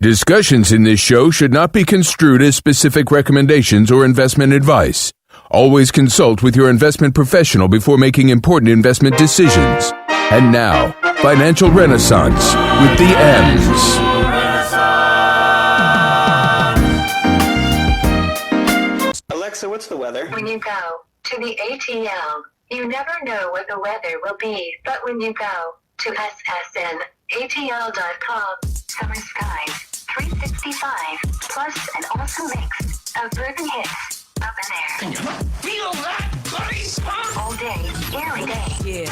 Discussions in this show should not be construed as specific recommendations or investment advice. Always consult with your investment professional before making important investment decisions. And now, Financial Renaissance with the M's. Alexa, what's the weather? When you go to the ATL, you never know what the weather will be, but when you go to ssnatl.com, summer skies, 365, plus an awesome mix of urban hits up in there. Can you feel that, buddy? All day, every day. Yeah.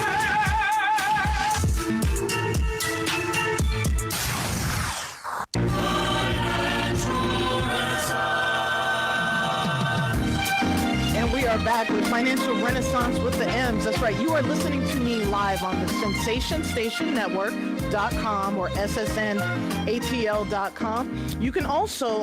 We are back with Financial Renaissance with the M's. That's right. You are listening to me live on the SensationStationNetwork.com or SSNATL.com. You can also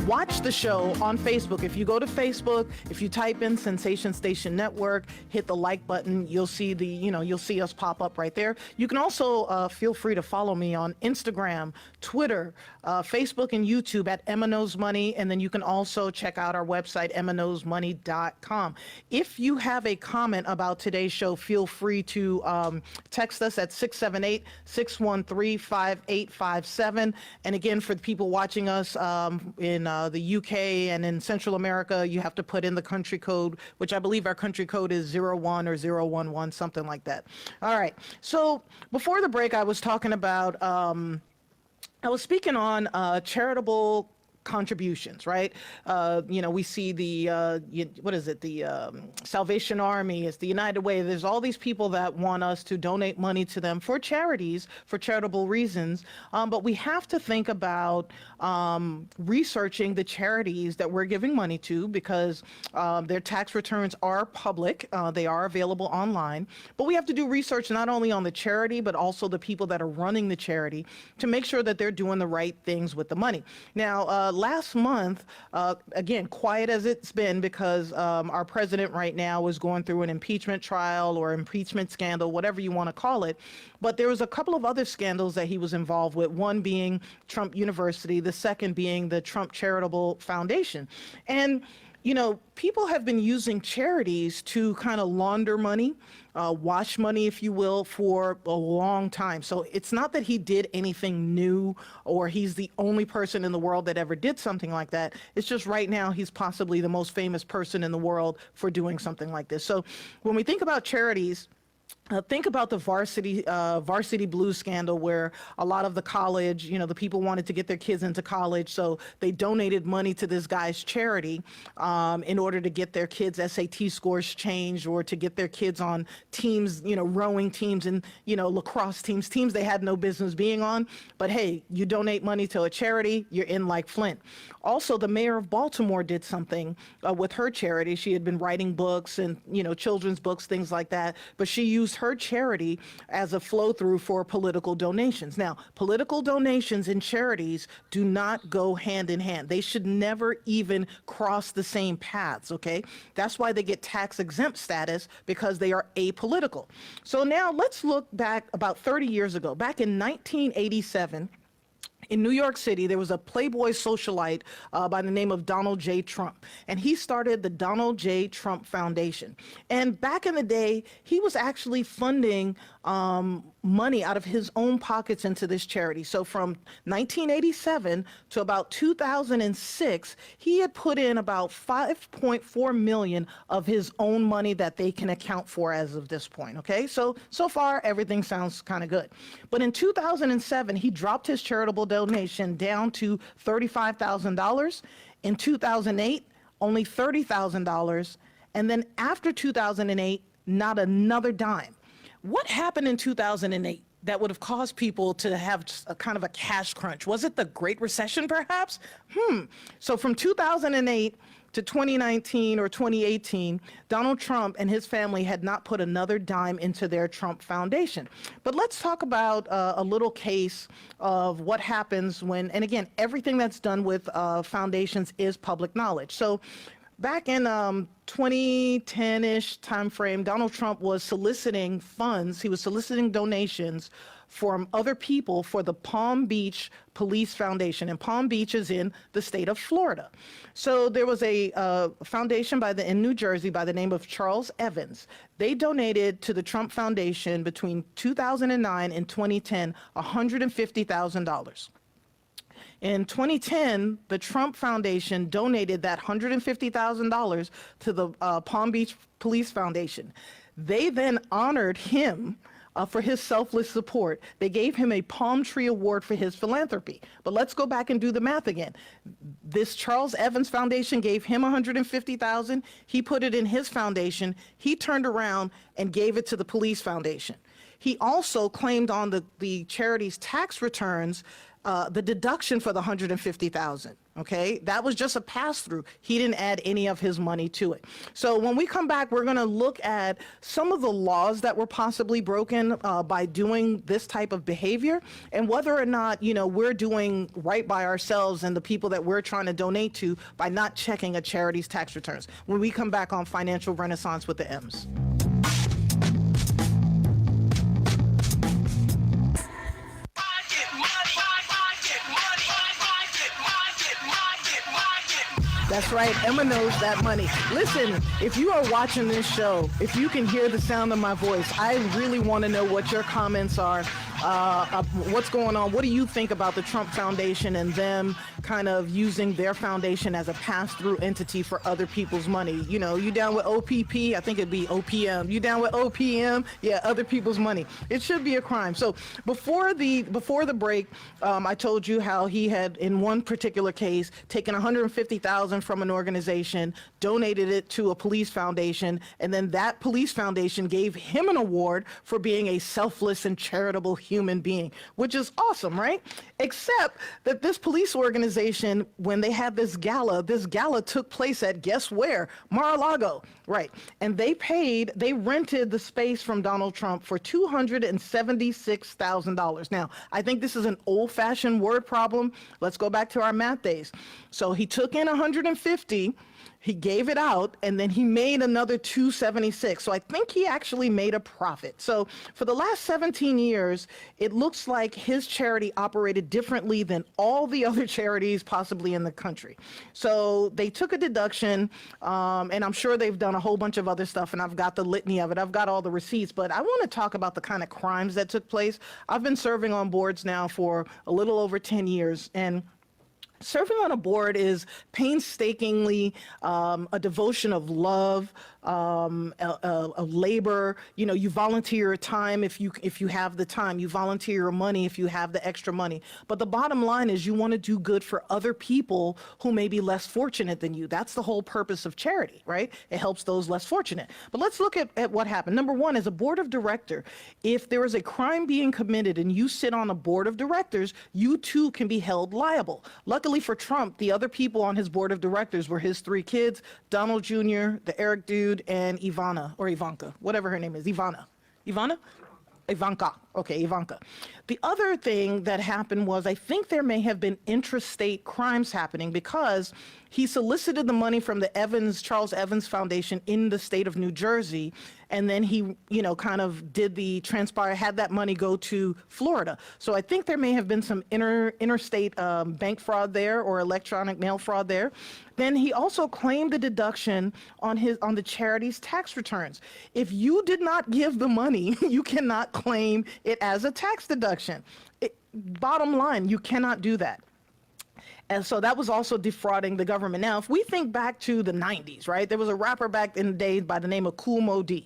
watch the show on Facebook. If you go to Facebook, if you type in Sensation Station Network, hit the like button, you'll see you'll see us pop up right there. You can also feel free to follow me on Instagram, Twitter, Facebook, and YouTube at Emma Knows Money. And then you can also check out our website, EmmaKnowsMoney.com. If you have a comment about today's show, feel free to text us at 678-613-5857. And again, for the people watching us in the UK and in Central America, you have to put in the country code, which I believe our country code is 01 or 011, something like that. All right. So before the break, I was talking about, I was speaking on charitable contributions, right? We see the, the Salvation Army, it's the United Way. There's all these people that want us to donate money to them for charities, for charitable reasons. But we have to think about researching the charities that we're giving money to, because their tax returns are public. They are available online. But we have to do research not only on the charity, but also the people that are running the charity to make sure that they're doing the right things with the money. Now, last month, again, quiet as it's been, because our president right now is going through an impeachment trial or impeachment scandal, whatever you want to call it. But there was a couple of other scandals that he was involved with, one being Trump University, the second being the Trump Charitable Foundation. And people have been using charities to kind of launder money, wash money, if you will, for a long time. So it's not that he did anything new or he's the only person in the world that ever did something like that. It's just right now he's possibly the most famous person in the world for doing something like this. So when we think about charities, think about the varsity blues scandal, where a lot of the college, the people wanted to get their kids into college, so they donated money to this guy's charity in order to get their kids' SAT scores changed, or to get their kids on teams, rowing teams and, lacrosse teams they had no business being on. But hey, you donate money to a charity, you're in like Flint. Also, the mayor of Baltimore did something with her charity. She had been writing books and, children's books, things like that, but she used her charity as a flow through for political donations. Now, political donations and charities do not go hand in hand. They should never even cross the same paths, okay? That's why they get tax exempt status, because they are apolitical. So now let's look back about 30 years ago. Back in 1987, in New York City, there was a Playboy socialite by the name of Donald J. Trump, and he started the Donald J. Trump Foundation. And back in the day, he was actually funding money out of his own pockets into this charity. So from 1987 to about 2006, he had put in about $5.4 million of his own money that they can account for as of this point, okay? So far, everything sounds kind of good. But in 2007, he dropped his charitable donation down to $35,000. In 2008, only $30,000. And then after 2008, not another dime. What happened in 2008 that would have caused people to have a kind of a cash crunch? Was it the Great Recession, perhaps? So from 2008 to 2019 or 2018, Donald Trump and his family had not put another dime into their Trump Foundation. But let's talk about a little case of what happens when, and again, everything that's done with foundations is public knowledge. So back in 2010-ish timeframe, Donald Trump was soliciting funds. He was soliciting donations from other people for the Palm Beach Police Foundation, and Palm Beach is in the state of Florida. So there was a foundation in New Jersey by the name of Charles Evans. They donated to the Trump Foundation between 2009 and 2010 $150,000. In 2010, the Trump Foundation donated that $150,000 to the Palm Beach Police Foundation. They then honored him for his selfless support. They gave him a Palm Tree Award for his philanthropy. But let's go back and do the math again. This Charles Evans Foundation gave him $150,000. He put it in his foundation. He turned around and gave it to the police foundation. He also claimed on the charity's tax returns the deduction for the $150,000. Okay, that was just a pass-through. He didn't add any of his money to it. So when we come back, we're going to look at some of the laws that were possibly broken by doing this type of behavior, and whether or not, you know, we're doing right by ourselves and the people that we're trying to donate to by not checking a charity's tax returns. When we come back on Financial Renaissance with the M's. That's right, Emma knows that money. Listen, if you are watching this show, if you can hear the sound of my voice, I really want to know what your comments are. What's going on? What do you think about the Trump Foundation and them kind of using their foundation as a pass-through entity for other people's money? You know, you down with OPP? I think it'd be OPM. You down with OPM? Yeah, other people's money. It should be a crime. So before the break, I told you how he had, in one particular case, taken $150,000 from an organization, donated it to a police foundation, and then that police foundation gave him an award for being a selfless and charitable human being, which is awesome, right? Except that this police organization, when they had this gala took place at, guess where? Mar-a-Lago, right? And they rented the space from Donald Trump for $276,000. Now, I think this is an old-fashioned word problem. Let's go back to our math days. So he took in 150, he gave it out, and then he made another 276. So I think he actually made a profit. So for the last 17 years, it looks like his charity operated differently than all the other charities possibly in the country. So they took a deduction, and I'm sure they've done a whole bunch of other stuff, and I've got the litany of it. I've got all the receipts, but I want to talk about the kind of crimes that took place. I've been serving on boards now for a little over 10 years, and serving on a board is painstakingly a devotion of love, a labor. You know, you volunteer your time if you have the time. You volunteer your money if you have the extra money. But the bottom line is you want to do good for other people who may be less fortunate than you. That's the whole purpose of charity, right? It helps those less fortunate. But let's look at what happened. Number one, as a board of director, if there is a crime being committed and you sit on a board of directors, you too can be held liable. Luckily for Trump, the other people on his board of directors were his three kids, Donald Jr., the Eric dude, and Ivana, or Ivanka, whatever her name is. Ivana? Ivanka. Okay, Ivanka. The other thing that happened was I think there may have been intrastate crimes happening because he solicited the money from the Charles Evans Foundation in the state of New Jersey, and then he, you know, kind of had that money go to Florida. So I think there may have been some interstate bank fraud there or electronic mail fraud there. Then he also claimed a deduction on the charity's tax returns. If you did not give the money, you cannot claim it as a tax deduction. Bottom line, you cannot do that. And so that was also defrauding the government. Now, if we think back to the 90s, right, there was a rapper back in the day by the name of Kool Moe Dee.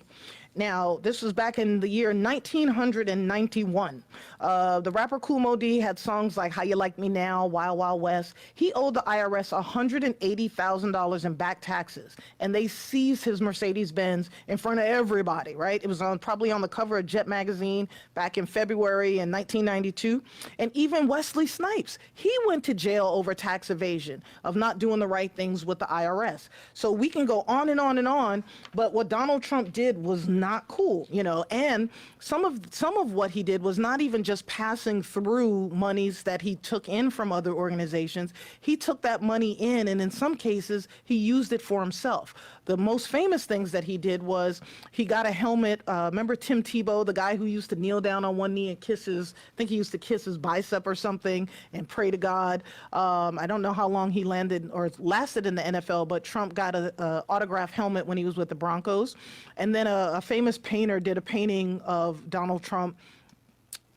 Now, this was back in the year 1991. The rapper Kool Moe Dee had songs like How You Like Me Now, Wild Wild West. He owed the IRS $180,000 in back taxes, and they seized his Mercedes-Benz in front of everybody, right? It was probably on the cover of Jet magazine back in February in 1992. And even Wesley Snipes, he went to jail over tax evasion, of not doing the right things with the IRS. So we can go on and on and on, but what Donald Trump did was not cool, and some of what he did was not even just passing through monies that he took in from other organizations. He took that money in, and in some cases, he used it for himself. The most famous things that he did was he got a helmet. Remember Tim Tebow, the guy who used to kneel down on one knee and I think he used to kiss his bicep or something and pray to God. I don't know how long he lasted in the NFL, but Trump got a autographed helmet when he was with the Broncos. And then a famous painter did a painting of Donald Trump.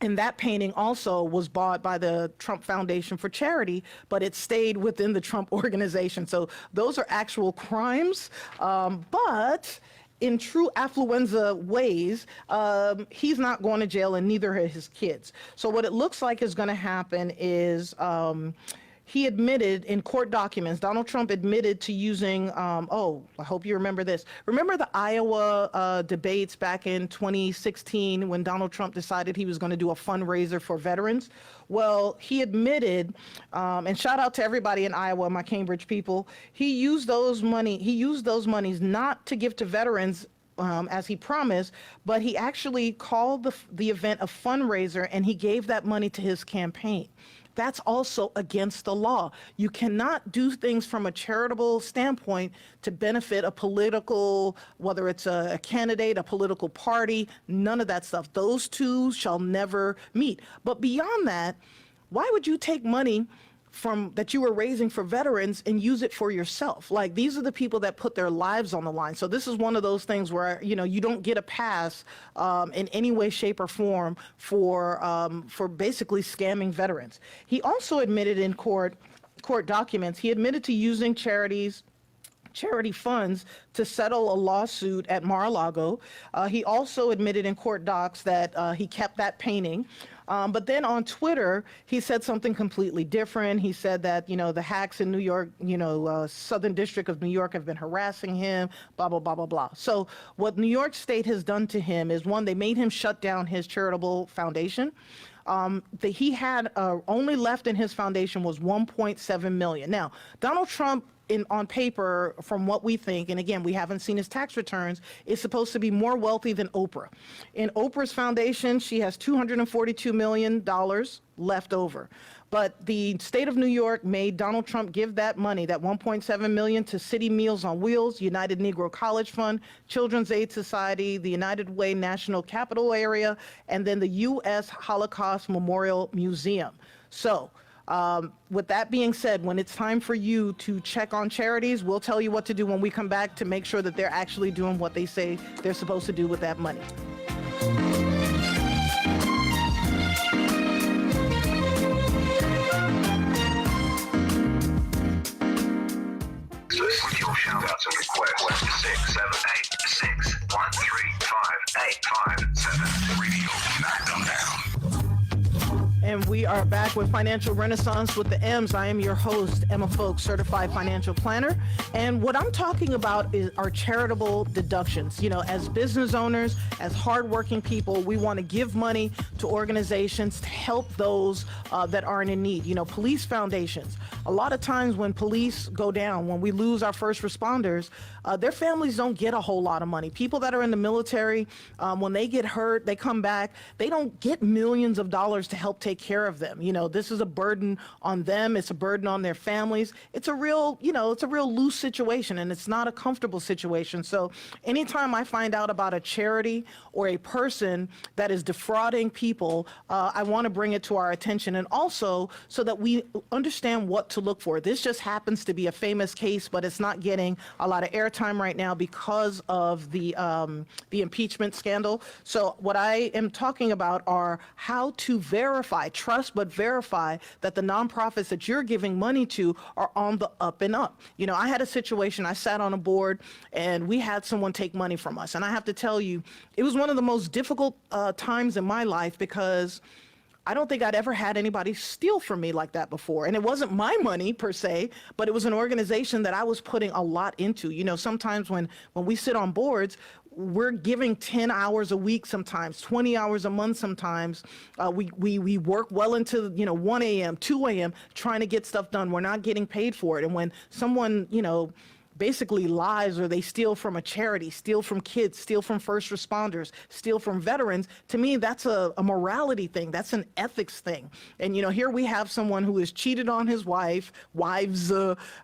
And that painting also was bought by the Trump Foundation for charity, but it stayed within the Trump organization. So those are actual crimes. But in true affluenza ways, he's not going to jail, and neither are his kids. So what it looks like is going to happen is he admitted in court documents, Donald Trump admitted to using, I hope you remember this. Remember the Iowa debates back in 2016 when Donald Trump decided he was going to do a fundraiser for veterans? Well, he admitted, and shout out to everybody in Iowa, my Cambridge people, he used those monies not to give to veterans as he promised, but he actually called the event a fundraiser, and he gave that money to his campaign. That's also against the law. You cannot do things from a charitable standpoint to benefit a political, whether it's a candidate, a political party, none of that stuff. Those two shall never meet. But beyond that, why would you take money that you were raising for veterans and use it for yourself? Like, these are the people that put their lives on the line. So this is one of those things where, you don't get a pass in any way, shape, or form for basically scamming veterans. He also admitted in court documents, he admitted to using charity funds to settle a lawsuit at Mar-a-Lago. He also admitted in court docs that he kept that painting. But then on Twitter, he said something completely different. He said that, the hacks in New York, Southern District of New York have been harassing him, blah, blah, blah, blah, blah. So what New York State has done to him is, one, they made him shut down his charitable foundation. That he had only left in his foundation was $1.7 million. Now, Donald Trump, on paper, from what we think, and again, we haven't seen his tax returns, is supposed to be more wealthy than Oprah. In Oprah's foundation, she has $242 million left over. But the state of New York made Donald Trump give that money, that $1.7 million, to City Meals on Wheels, United Negro College Fund, Children's Aid Society, the United Way National Capital Area, and then the U.S. Holocaust Memorial Museum. So, with that being said, when it's time for you to check on charities, we'll tell you what to do when we come back to make sure that they're actually doing what they say they're supposed to do with that money. With your shout-outs and requests, 678-613-5857. Radio, knock them down. And we are back with Financial Renaissance with the M's. I am your host, Emma Folks, certified financial planner. And what I'm talking about are charitable deductions. As business owners, as hardworking people, we want to give money to organizations to help those that aren't in need. Police foundations. A lot of times when police go down, when we lose our first responders, their families don't get a whole lot of money. People that are in the military, when they get hurt, they come back, they don't get millions of dollars to help take care of them. This is a burden on them. It's a burden on their families. It's a real loose situation, and it's not a comfortable situation. So anytime I find out about a charity or a person that is defrauding people, I want to bring it to our attention, and also so that we understand what to look for. This just happens to be a famous case, but it's not getting a lot of airtime right now because of the impeachment scandal. So what I am talking about are how to trust but verify that the nonprofits that you're giving money to are on the up and up. I had a situation, I sat on a board and we had someone take money from us. And I have to tell you, it was one of the most difficult times in my life, because I don't think I'd ever had anybody steal from me like that before. And it wasn't my money per se, but it was an organization that I was putting a lot into. Sometimes when we sit on boards, we're giving 10 hours a week, sometimes 20 hours a month. Sometimes we work well into 1 a.m., 2 a.m. trying to get stuff done. We're not getting paid for it. And when someone basically lies, or they steal from a charity, steal from kids, steal from first responders, steal from veterans, to me, that's a morality thing. That's an ethics thing. And, here we have someone who has cheated on his wives,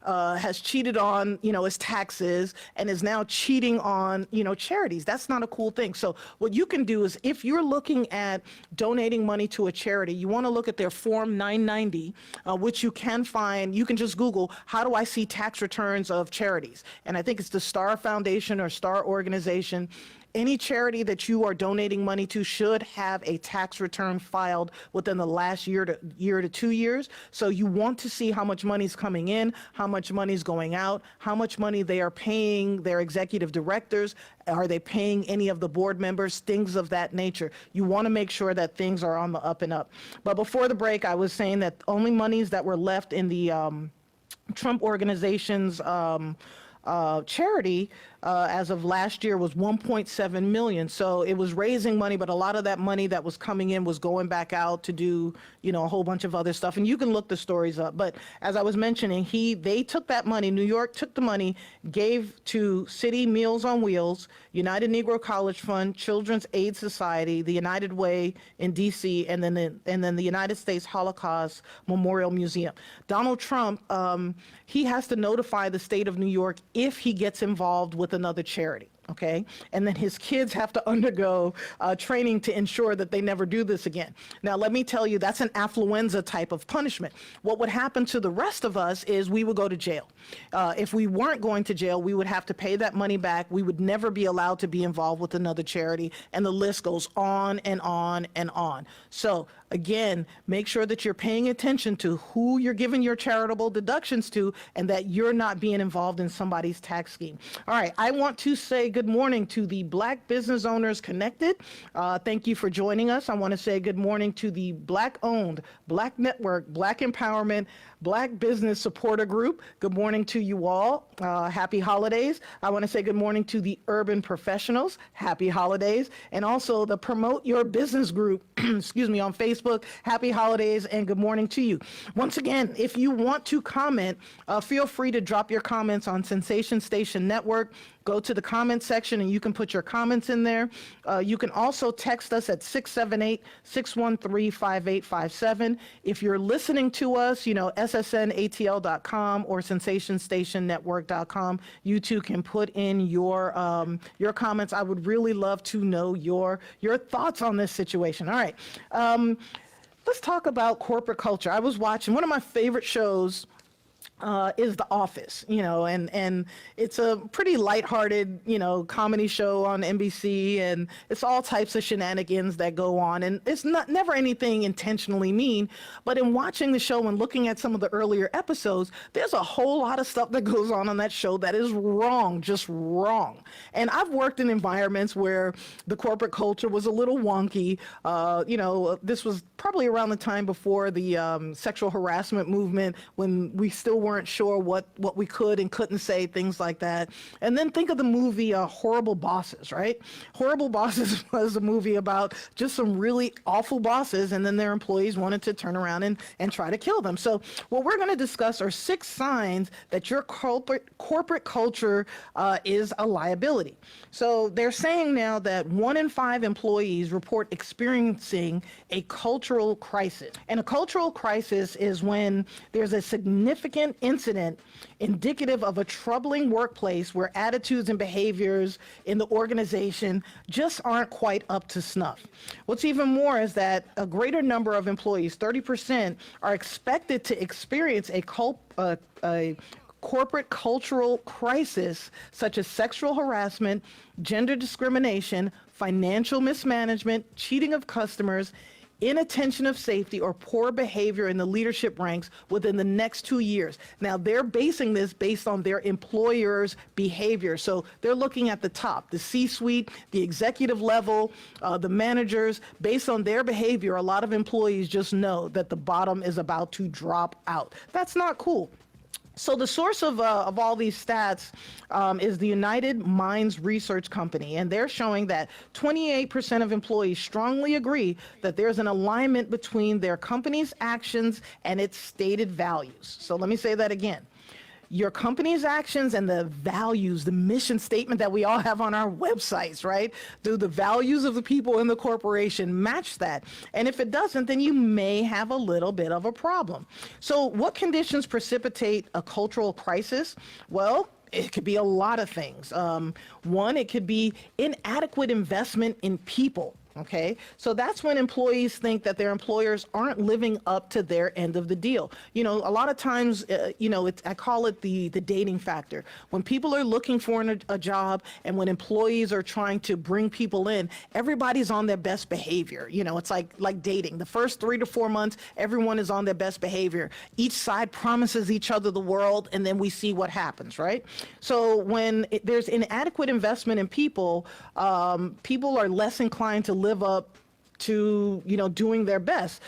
has cheated on, his taxes, and is now cheating on, charities. That's not a cool thing. So what you can do is, if you're looking at donating money to a charity, you want to look at their Form 990, which you can find. You can just Google, how do I see tax returns of charities? And I think it's the Star Foundation or Star Organization. Any charity that you are donating money to should have a tax return filed within the last year to 2 years. So you want to see how much money is coming in, how much money is going out, how much money they are paying their executive directors. Are they paying any of the board members? Things of that nature. You want to make sure that things are on the up and up. But before the break, I was saying that only monies that were left in the Trump organization's charity as of last year was 1.7 million. So it was raising money, but a lot of that money that was coming in was going back out to do, a whole bunch of other stuff. And you can look the stories up. But as I was mentioning, they took that money, New York took the money, gave to City Meals on Wheels, United Negro College Fund, Children's Aid Society, the United Way in DC, and then the United States Holocaust Memorial Museum. Donald Trump, he has to notify the state of New York if he gets involved with another charity. Okay, and then his kids have to undergo training to ensure that they never do this again. Now, let me tell you, that's an affluenza type of punishment. What would happen to the rest of us is we would go to jail. If we weren't going to jail, we would have to pay that money back. We would never be allowed to be involved with another charity, and the list goes on and on and on. So again, make sure that you're paying attention to who you're giving your charitable deductions to, and that you're not being involved in somebody's tax scheme. All right, I want to say good morning to the Black Business Owners Connected. Thank you for joining us. I want to say good morning to the Black-owned, Black Network, Black Empowerment, Black Business Supporter Group. Good morning to you all. Happy holidays. I want to say good morning to the Urban Professionals. Happy holidays. And also the Promote Your Business Group, excuse me, on Facebook. Happy holidays and good morning to you. Once again, if you want to comment, feel free to drop your comments on Sensation Station Network. Go to the comment section and you can put your comments in there. You can also text us at 678-613-5857. If you're listening to us, ssnatl.com or sensationstationnetwork.com, you too can put in your comments. I would really love to know your thoughts on this situation. All right. Let's talk about corporate culture. I was watching one of my favorite shows is The Office, and it's a pretty lighthearted, comedy show on NBC, and it's all types of shenanigans that go on, and it's never anything intentionally mean, but in watching the show and looking at some of the earlier episodes, there's a whole lot of stuff that goes on that show that is wrong, just wrong. And I've worked in environments where the corporate culture was a little wonky. This was probably around the time before the sexual harassment movement, when we still weren't sure what we could and couldn't say, things like that. And then think of the movie Horrible Bosses, right? Horrible Bosses was a movie about just some really awful bosses, and then their employees wanted to turn around and try to kill them. So what we're going to discuss are 6 signs that your corporate culture is a liability. So they're saying now that 1 in 5 employees report experiencing a cultural crisis. And a cultural crisis is when there's a significant incident indicative of a troubling workplace where attitudes and behaviors in the organization just aren't quite up to snuff. What's even more is that a greater number of employees, 30%, are expected to experience a corporate cultural crisis, such as sexual harassment, gender discrimination, financial mismanagement, cheating of customers, inattention of safety, or poor behavior in the leadership ranks within the next 2 years. Now, they're basing this based on their employer's behavior. So they're looking at the top, the C-suite, the executive level, the managers. Based on their behavior, a lot of employees just know that the bottom is about to drop out. That's not cool. So the source of all these stats is the United Minds Research Company, and they're showing that 28% of employees strongly agree that there's an alignment between their company's actions and its stated values. So let me say that again. your company's actions and the values, the mission statement that we all have on our websites, right? Do the values of the people in the corporation match that? And if it doesn't, then you may have a little bit of a problem. So what conditions precipitate a cultural crisis? Well, it could be a lot of things. One, it could be inadequate investment in people. Okay, so that's when employees think that their employers aren't living up to their end of the deal. You know, a lot of times, I call it the dating factor. When people are looking for a job and when employees are trying to bring people in, everybody's on their best behavior. You know, it's like dating. The first 3 to 4 months, everyone is on their best behavior. Each side promises each other the world, and then we see what happens, right? So when there's inadequate investment in people, people are less inclined to live up to, doing their best.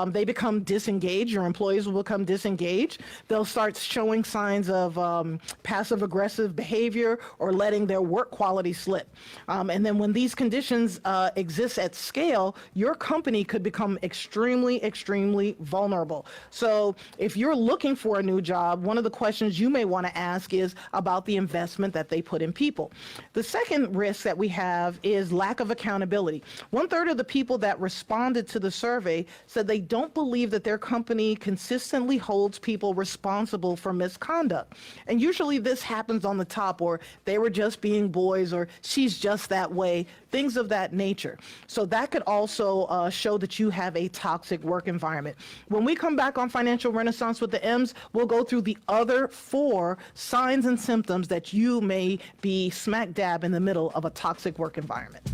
They become disengaged. Your employees will become disengaged. They'll start showing signs of passive aggressive behavior or letting their work quality slip. And then when these conditions exist at scale, your company could become extremely, extremely vulnerable. So if you're looking for a new job, one of the questions you may want to ask is about the investment that they put in people. The second risk that we have is lack of accountability. 1/3 of the people that responded to the survey said they don't believe that their company consistently holds people responsible for misconduct. And usually this happens on the top, or they were just being boys, or she's just that way, things of that nature. So that could also show that you have a toxic work environment. When we come back on Financial Renaissance with the M's, we'll go through the other 4 signs and symptoms that you may be smack dab in the middle of a toxic work environment.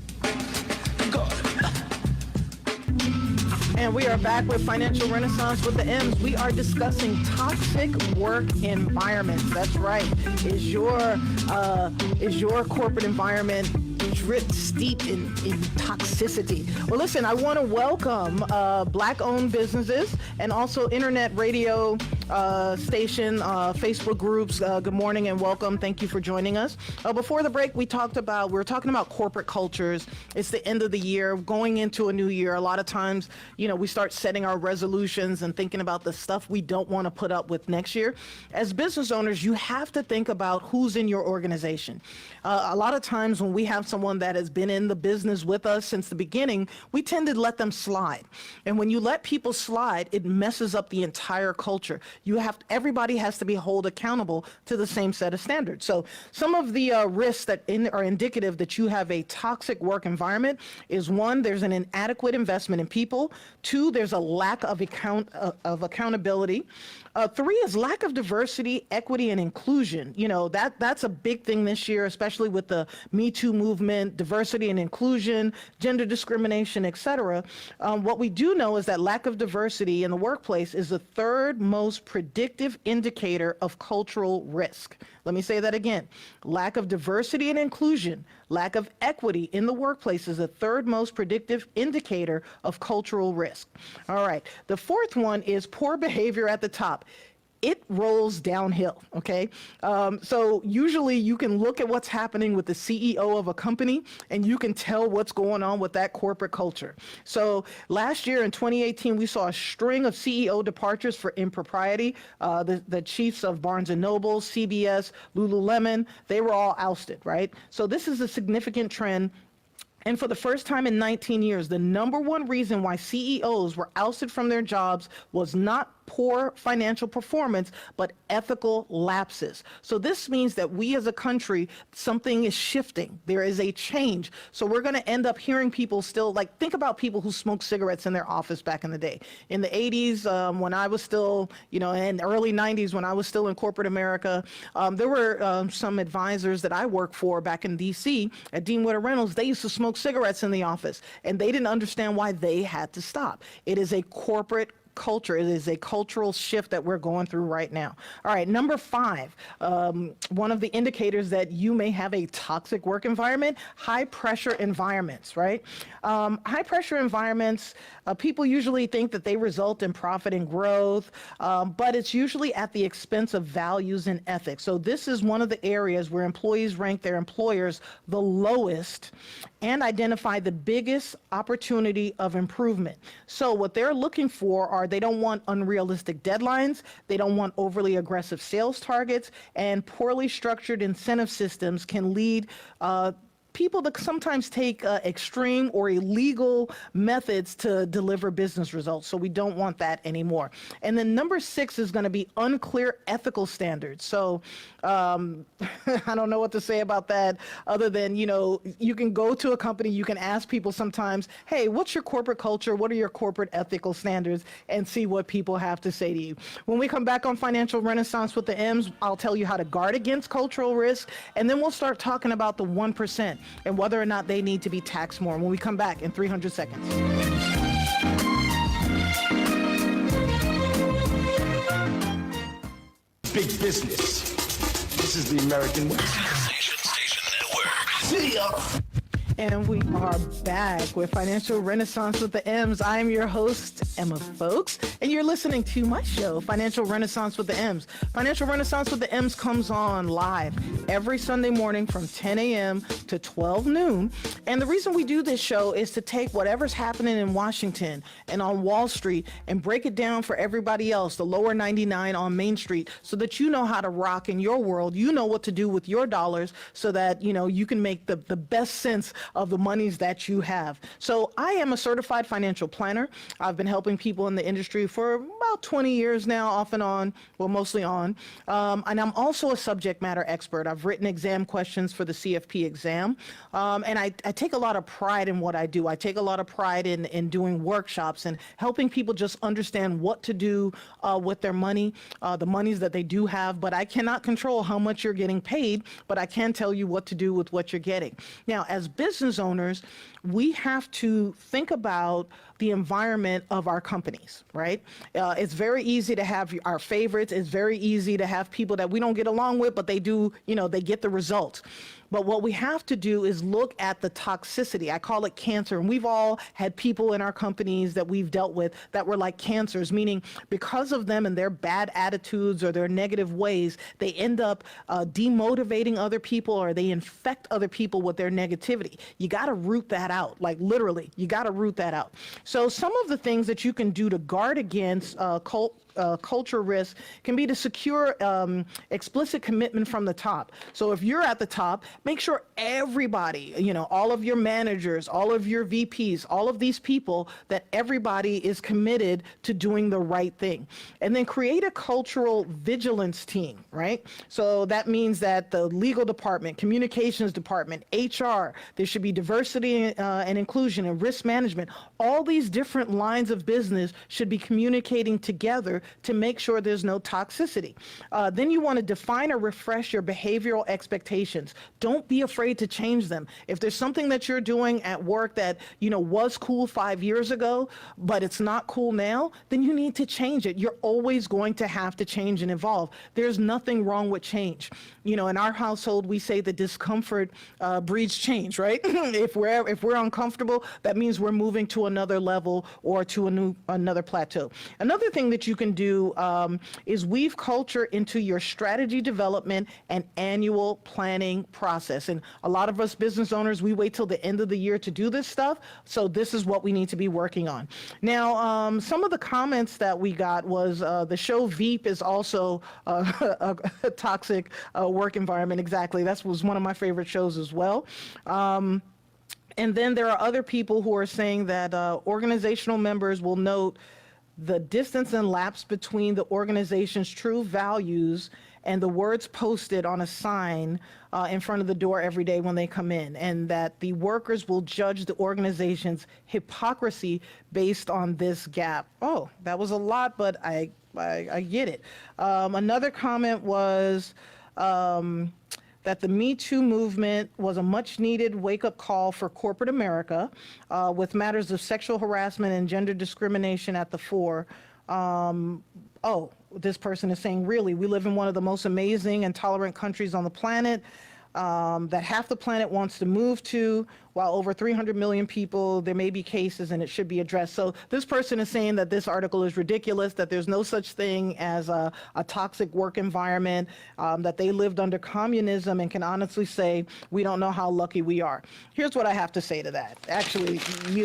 And we are back with Financial Renaissance with the M's. We are discussing toxic work environments. That's right. Is your corporate environment steeped in toxicity? Well, listen, I want to welcome Black-owned businesses and also internet radio station, Facebook groups. Good morning and welcome. Thank you for joining us. Before the break, we were talking about corporate cultures. It's the end of the year, going into a new year. A lot of times, we start setting our resolutions and thinking about the stuff we don't want to put up with next year. As business owners, you have to think about who's in your organization. A lot of times when we have someone that has been in the business with us since the beginning, we tend to let them slide. And when you let people slide, it messes up the entire culture. Everybody has to be held accountable to the same set of standards. So some of the risks that are indicative that you have a toxic work environment is 1, there's an inadequate investment in people. 2, there's a lack of accountability. 3 is lack of diversity, equity, and inclusion. That's a big thing this year, especially with the Me Too movement, diversity and inclusion, gender discrimination, etc. What we do know is that lack of diversity in the workplace is the 3rd most predictive indicator of cultural risk. Let me say that again. Lack of diversity and inclusion, lack of equity in the workplace is the 3rd most predictive indicator of cultural risk. All right. The 4th one is poor behavior at the top. It rolls downhill, okay? So usually you can look at what's happening with the CEO of a company and you can tell what's going on with that corporate culture. So last year in 2018, we saw a string of CEO departures for impropriety. The chiefs of Barnes & Noble, CBS, Lululemon, they were all ousted, right? So this is a significant trend. And for the first time in 19 years, the number 1 reason why CEOs were ousted from their jobs was not poor financial performance, but ethical lapses. So this means that we as a country, something is shifting. There is a change. So we're going to end up hearing people still, think about people who smoked cigarettes in their office back in the day. In the 80s, when I was still, and early 90s, when I was still in corporate America, there were some advisors that I worked for back in DC at Dean Witter Reynolds. They used to smoke cigarettes in the office, and they didn't understand why they had to stop. It is a corporate culture. It is a cultural shift that we're going through right now. All right, number 5, one of the indicators that you may have a toxic work environment, high pressure environments, right? High pressure environments, people usually think that they result in profit and growth, but it's usually at the expense of values and ethics. So this is one of the areas where employees rank their employers the lowest and identify the biggest opportunity of improvement. So what they're looking for are, they don't want unrealistic deadlines, they don't want overly aggressive sales targets, and poorly structured incentive systems can lead people to sometimes take extreme or illegal methods to deliver business results. So we don't want that anymore. And then number 6 is going to be unclear ethical standards. So I don't know what to say about that, other than, you can go to a company, you can ask people sometimes, hey, what's your corporate culture? What are your corporate ethical standards? And see what people have to say to you. When we come back on Financial Renaissance with the M's, I'll tell you how to guard against cultural risk. And then we'll start talking about the 1% and whether or not they need to be taxed more when we come back in 300 seconds. Big business. This is the American way. Station Network. And we are back with Financial Renaissance with the M's. I am your host, Emma Folks, and you're listening to my show, Financial Renaissance with the M's. Financial Renaissance with the M's comes on live every Sunday morning from 10 a.m. to 12 noon. And the reason we do this show is to take whatever's happening in Washington and on Wall Street and break it down for everybody else, the lower 99 on Main Street, so that you know how to rock in your world. You know what to do with your dollars so that, you can make the best sense of the monies that you have. So I am a certified financial planner. I've been helping people in the industry for about 20 years now, off and on, well, mostly on. And I'm also a subject matter expert. I've written exam questions for the CFP exam. And I take a lot of pride in what I do. I take a lot of pride in doing workshops and helping people just understand what to do with their money, the monies that they do have. But I cannot control how much you're getting paid, but I can tell you what to do with what you're getting. Now, as business owners, we have to think about the environment of our companies, right? It's very easy to have our favorites. It's very easy to have people that we don't get along with, but they do, they get the results. But what we have to do is look at the toxicity. I call it cancer. And we've all had people in our companies that we've dealt with that were like cancers, meaning because of them and their bad attitudes or their negative ways, they end up demotivating other people, or they infect other people with their negativity. You got to root that out. Like literally, you got to root that out. So some of the things that you can do to guard against culture risk can be to secure explicit commitment from the top. So if you're at the top, make sure everybody, all of your managers, all of your VPs, all of these people, that everybody is committed to doing the right thing. And then create a cultural vigilance team, right? So that means that the legal department, communications department, HR, there should be diversity and inclusion and risk management. All these different lines of business should be communicating together to make sure there's no toxicity. Then you want to define or refresh your behavioral expectations. Don't be afraid to change them. If there's something that you're doing at work that, was cool 5 years ago, but it's not cool now, then you need to change it. You're always going to have to change and evolve. There's nothing wrong with change. In our household, we say that discomfort breeds change, right? If we're uncomfortable, that means we're moving to another level or to another plateau. Another thing that you can do is weave culture into your strategy development and annual planning process. And a lot of us business owners, we wait till the end of the year to do this stuff. So this is what we need to be working on. Now, some of the comments that we got was the show Veep is also a toxic work environment. Exactly. That was one of my favorite shows as well. And then there are other people who are saying that organizational members will note the distance and lapse between the organization's true values and the words posted on a sign in front of the door every day when they come in, and that the workers will judge the organization's hypocrisy based on this gap. Oh, that was a lot, but I get it. Another comment was that the Me Too movement was a much-needed wake-up call for corporate America, with matters of sexual harassment and gender discrimination at the fore. This person is saying, really, we live in one of the most amazing and tolerant countries on the planet that half the planet wants to move to. while over 300 million people, there may be cases and it should be addressed. So this person is saying that this article is ridiculous, that there's no such thing as a toxic work environment, that they lived under communism and can honestly say, we don't know how lucky we are. Here's what I have to say to that. Actually,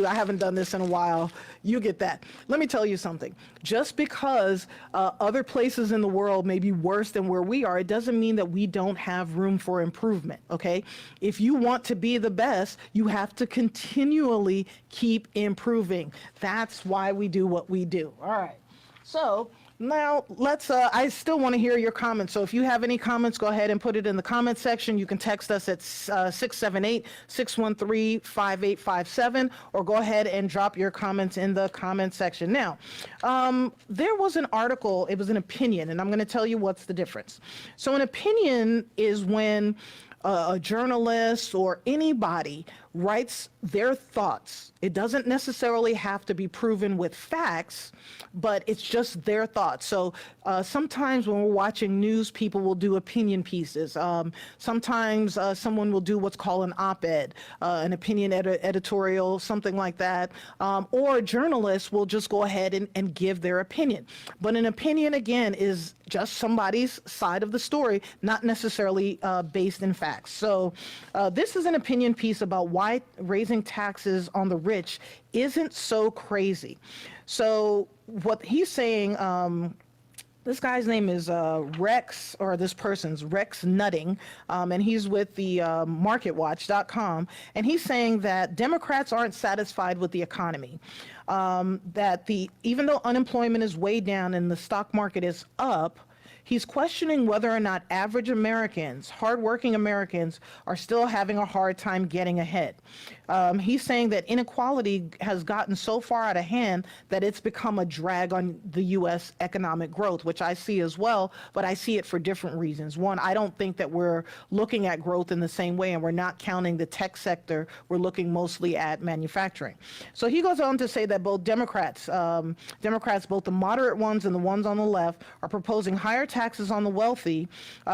I haven't done this in a while. You get that. Let me tell you something. Just because other places in the world may be worse than where we are, it doesn't mean that we don't have room for improvement, okay? If you want to be the best, you have to continually keep improving. That's why we do what we do. All right. So now let's, I still want to hear your comments. So if you have any comments, go ahead and put it in the comment section. You can text us at 678-613-5857, or go ahead and drop your comments in the comment section. Now, there was an article, it was an opinion, and I'm going to tell you what's the difference. So an opinion is when a journalist or anybody writes their thoughts. It doesn't necessarily have to be proven with facts, but it's just their thoughts. So sometimes when we're watching news, people will do opinion pieces. Sometimes someone will do what's called an op-ed, an opinion editorial, something like that. Or journalists will just go ahead and give their opinion. But an opinion, again, is just somebody's side of the story, not necessarily based in facts. So this is an opinion piece about why raising taxes on the rich isn't so crazy. So what he's saying, this guy's name is Rex, or this person's Rex Nutting, and he's with the MarketWatch.com, and he's saying that Democrats aren't satisfied with the economy, that even though unemployment is way down and the stock market is up, he's questioning whether or not average Americans, hardworking Americans, are still having a hard time getting ahead. He's saying that inequality has gotten so far out of hand that it's become a drag on the U.S. economic growth, which I see as well, but I see it for different reasons. One, I don't think that we're looking at growth in the same way, and we're not counting the tech sector. We're looking mostly at manufacturing. So he goes on to say that both Democrats, both the moderate ones and the ones on the left, are proposing higher taxes on the wealthy,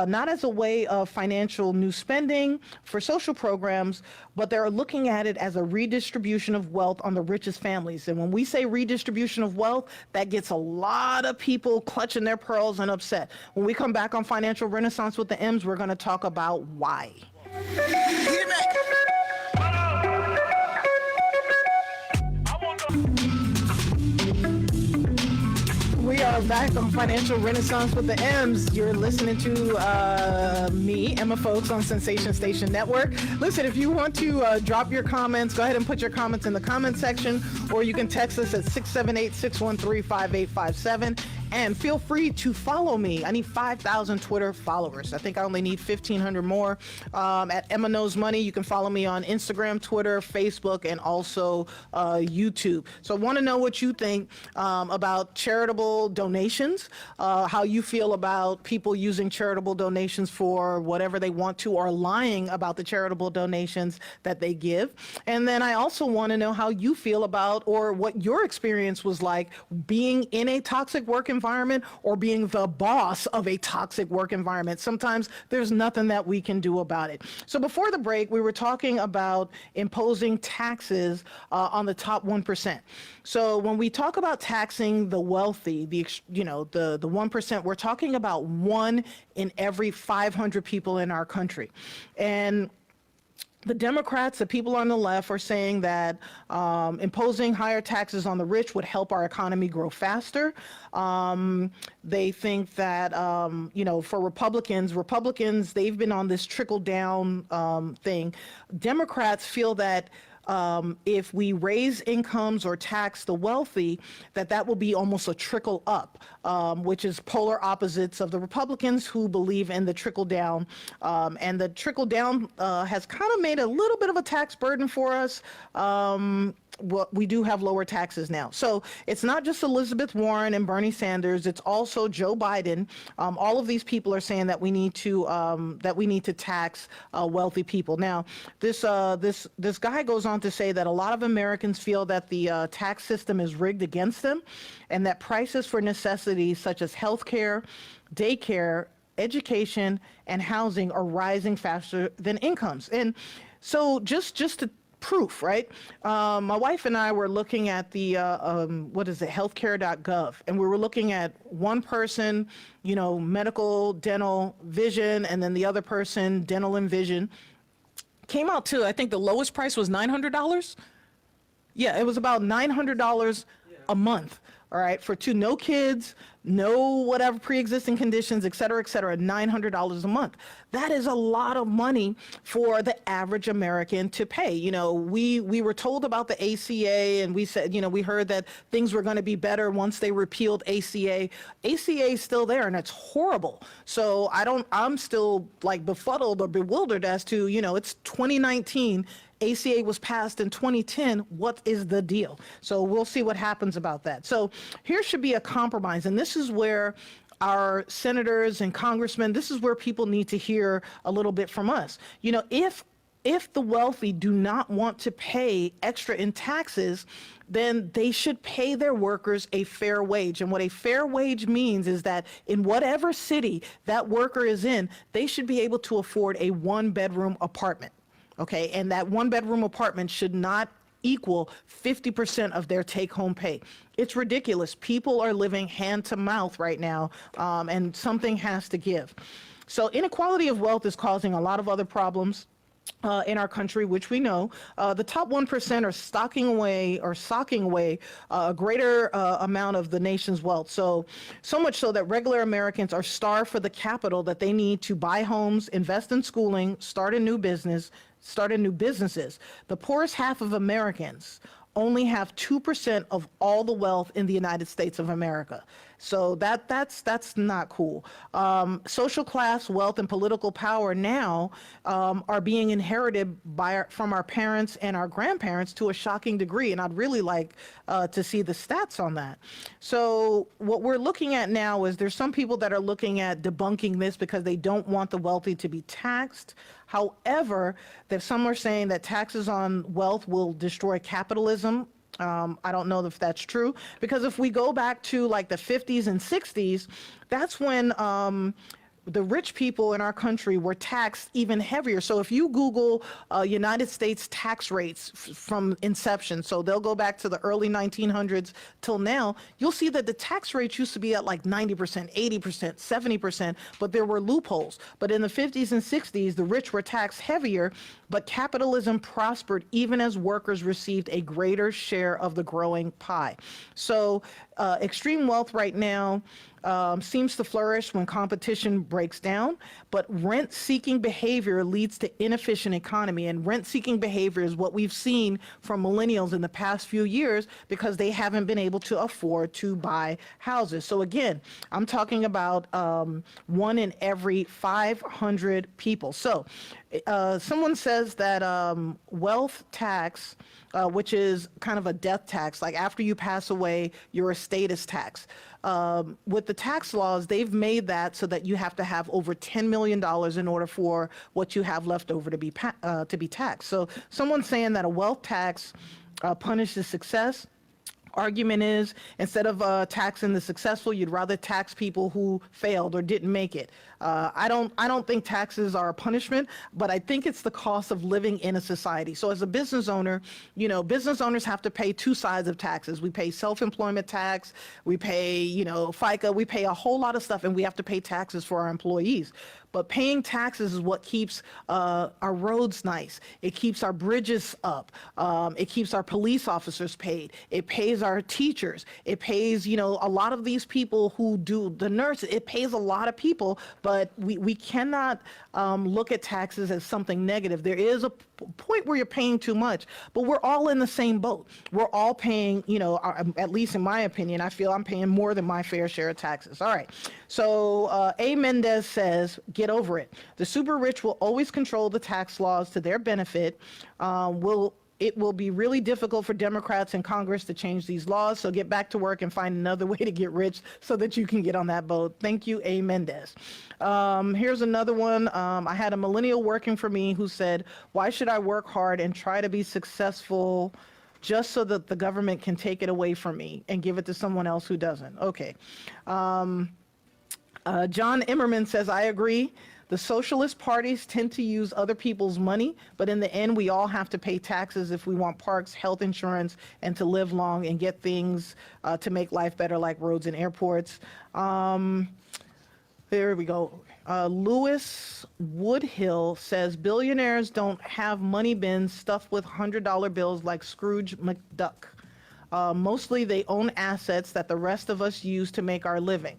not as a way of financial new spending for social programs, but they're looking at it as a redistribution of wealth on the richest families. And when we say redistribution of wealth, that gets a lot of people clutching their pearls and upset. When we come back on Financial Renaissance with the M's, we're going to talk about why. We are back on Financial Renaissance with the M's. You're listening to me, Emma Folks, on Sensation Station Network. Listen, if you want to drop your comments, go ahead and put your comments in the comment section, or you can text us at 678-613-5857. And feel free to follow me. I need 5,000 Twitter followers. I think I only need 1,500 more. At Emma Knows Money, you can follow me on Instagram, Twitter, Facebook, and also YouTube. So I want to know what you think about charitable donations, how you feel about people using charitable donations for whatever they want to, or lying about the charitable donations that they give. And then I also want to know how you feel about, or what your experience was like being in a toxic work environment, or being the boss of a toxic work environment. Sometimes there's nothing that we can do about it. So before the break, we were talking about imposing taxes on the top 1%. So when we talk about taxing the wealthy, the 1%, we're talking about 1 in every 500 people in our country. And the Democrats, the people on the left, are saying that imposing higher taxes on the rich would help our economy grow faster. They think that, for Republicans, they've been on this trickle-down thing. Democrats feel that if we raise incomes or tax the wealthy, that will be almost a trickle up, which is polar opposites of the Republicans, who believe in the trickle down. And the trickle down has kind of made a little bit of a tax burden for us. We do have lower taxes now. So it's not just Elizabeth Warren and Bernie Sanders, it's also Joe Biden. All of these people are saying that we need to tax wealthy people. Now, this guy goes on to say that a lot of Americans feel that the tax system is rigged against them, and that prices for necessities such as healthcare, daycare, education, and housing are rising faster than incomes. And so just to proof, right? My wife and I were looking at the, healthcare.gov, and we were looking at one person, medical, dental, vision, and then the other person, dental and vision. Came out to, I think the lowest price was $900. Yeah, it was about $900 a month. All right, for no kids, no whatever pre-existing conditions, et cetera, $900 a month. That is a lot of money for the average American to pay. We were told about the ACA, and we said, we heard that things were going to be better once they repealed ACA. ACA is still there, and it's horrible. So I'm still like befuddled or bewildered as to, it's 2019. ACA was passed in 2010. What is the deal? So we'll see what happens about that. So here should be a compromise. And this is where our senators and congressmen, this is where people need to hear a little bit from us. If the wealthy do not want to pay extra in taxes, then they should pay their workers a fair wage. And what a fair wage means is that in whatever city that worker is in, they should be able to afford a one-bedroom apartment. Okay, and that one-bedroom apartment should not equal 50% of their take-home pay. It's ridiculous. People are living hand-to-mouth right now, and something has to give. So inequality of wealth is causing a lot of other problems in our country, which we know. The top 1% are socking away a greater amount of the nation's wealth. So much so that regular Americans are starved for the capital that they need to buy homes, invest in schooling, start new businesses. The poorest half of Americans only have 2% of all the wealth in the United States of America. So that's not cool. Social class, wealth, and political power now are being inherited from our parents and our grandparents to a shocking degree, and I'd really like to see the stats on that. So what we're looking at now is there's some people that are looking at debunking this because they don't want the wealthy to be taxed. However, some are saying that taxes on wealth will destroy capitalism. I don't know if that's true, because if we go back to like the 50s and 60s, that's when the rich people in our country were taxed even heavier. So if you Google United States tax rates from inception, so they'll go back to the early 1900s till now, you'll see that the tax rates used to be at like 90%, 80%, 70%, but there were loopholes. But in the 50s and 60s, the rich were taxed heavier, but capitalism prospered even as workers received a greater share of the growing pie. So extreme wealth right now seems to flourish when competition breaks down, but rent-seeking behavior leads to inefficient economy, and rent-seeking behavior is what we've seen from millennials in the past few years because they haven't been able to afford to buy houses. So again, I'm talking about 1 in every 500 people. So someone says that wealth tax, which is kind of a death tax, like after you pass away, your estate is taxed. With the tax laws, they've made that so that you have to have over $10 million in order for what you have left over to be taxed. So someone's saying that a wealth tax punishes success. Argument is, instead of taxing the successful, you'd rather tax people who failed or didn't make it. I don't think taxes are a punishment, but I think it's the cost of living in a society. So as a business owner, business owners have to pay two sides of taxes. We pay self-employment tax, we pay, FICA, we pay a whole lot of stuff, and we have to pay taxes for our employees. But paying taxes is what keeps our roads nice. It keeps our bridges up. It keeps our police officers paid. It pays our teachers. It pays, a lot of these people who do the nurses. It pays a lot of people, but we cannot look at taxes as something negative. There is a point where you're paying too much, but we're all in the same boat. We're all paying, at least in my opinion, I feel I'm paying more than my fair share of taxes. All right. So A. Mendez says, get over it. The super rich will always control the tax laws to their benefit. It will be really difficult for Democrats in Congress to change these laws, so get back to work and find another way to get rich so that you can get on that boat. Thank you, A. Mendez. Here's another one. I had a millennial working for me who said, why should I work hard and try to be successful just so that the government can take it away from me and give it to someone else who doesn't? Okay. John Immerman says, I agree. The socialist parties tend to use other people's money, but in the end, we all have to pay taxes if we want parks, health insurance, and to live long and get things to make life better, like roads and airports. There we go. Lewis Woodhill says, billionaires don't have money bins stuffed with $100 bills like Scrooge McDuck. Mostly they own assets that the rest of us use to make our living.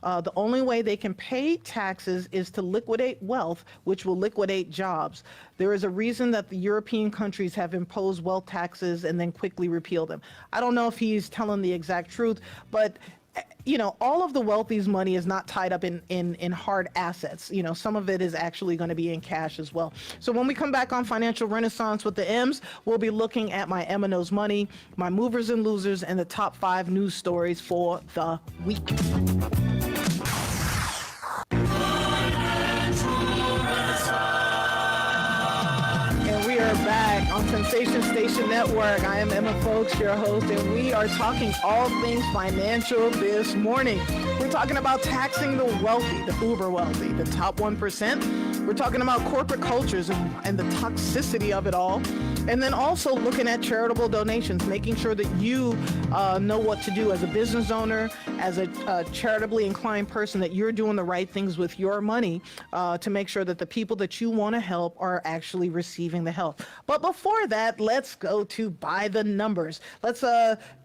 The only way they can pay taxes is to liquidate wealth, which will liquidate jobs. There is a reason that the European countries have imposed wealth taxes and then quickly repealed them. I don't know if he's telling the exact truth, but you know, all of the wealthy's money is not tied up in hard assets. You know, some of it is actually going to be in cash as well. So when we come back on Financial Renaissance with the M's, we'll be looking at my Emma Knows Money, my movers and losers, and the top 5 news stories for the week. Back on Sensation Station Network. I am Emma Folks, your host, and we are talking all things financial this morning. We're talking about taxing the wealthy, the uber wealthy, the top 1%. We're talking about corporate cultures and the toxicity of it all. And then also looking at charitable donations, making sure that you know what to do as a business owner, as a charitably inclined person, that you're doing the right things with your money to make sure that the people that you want to help are actually receiving the help. But before that, let's go to By the Numbers. Let's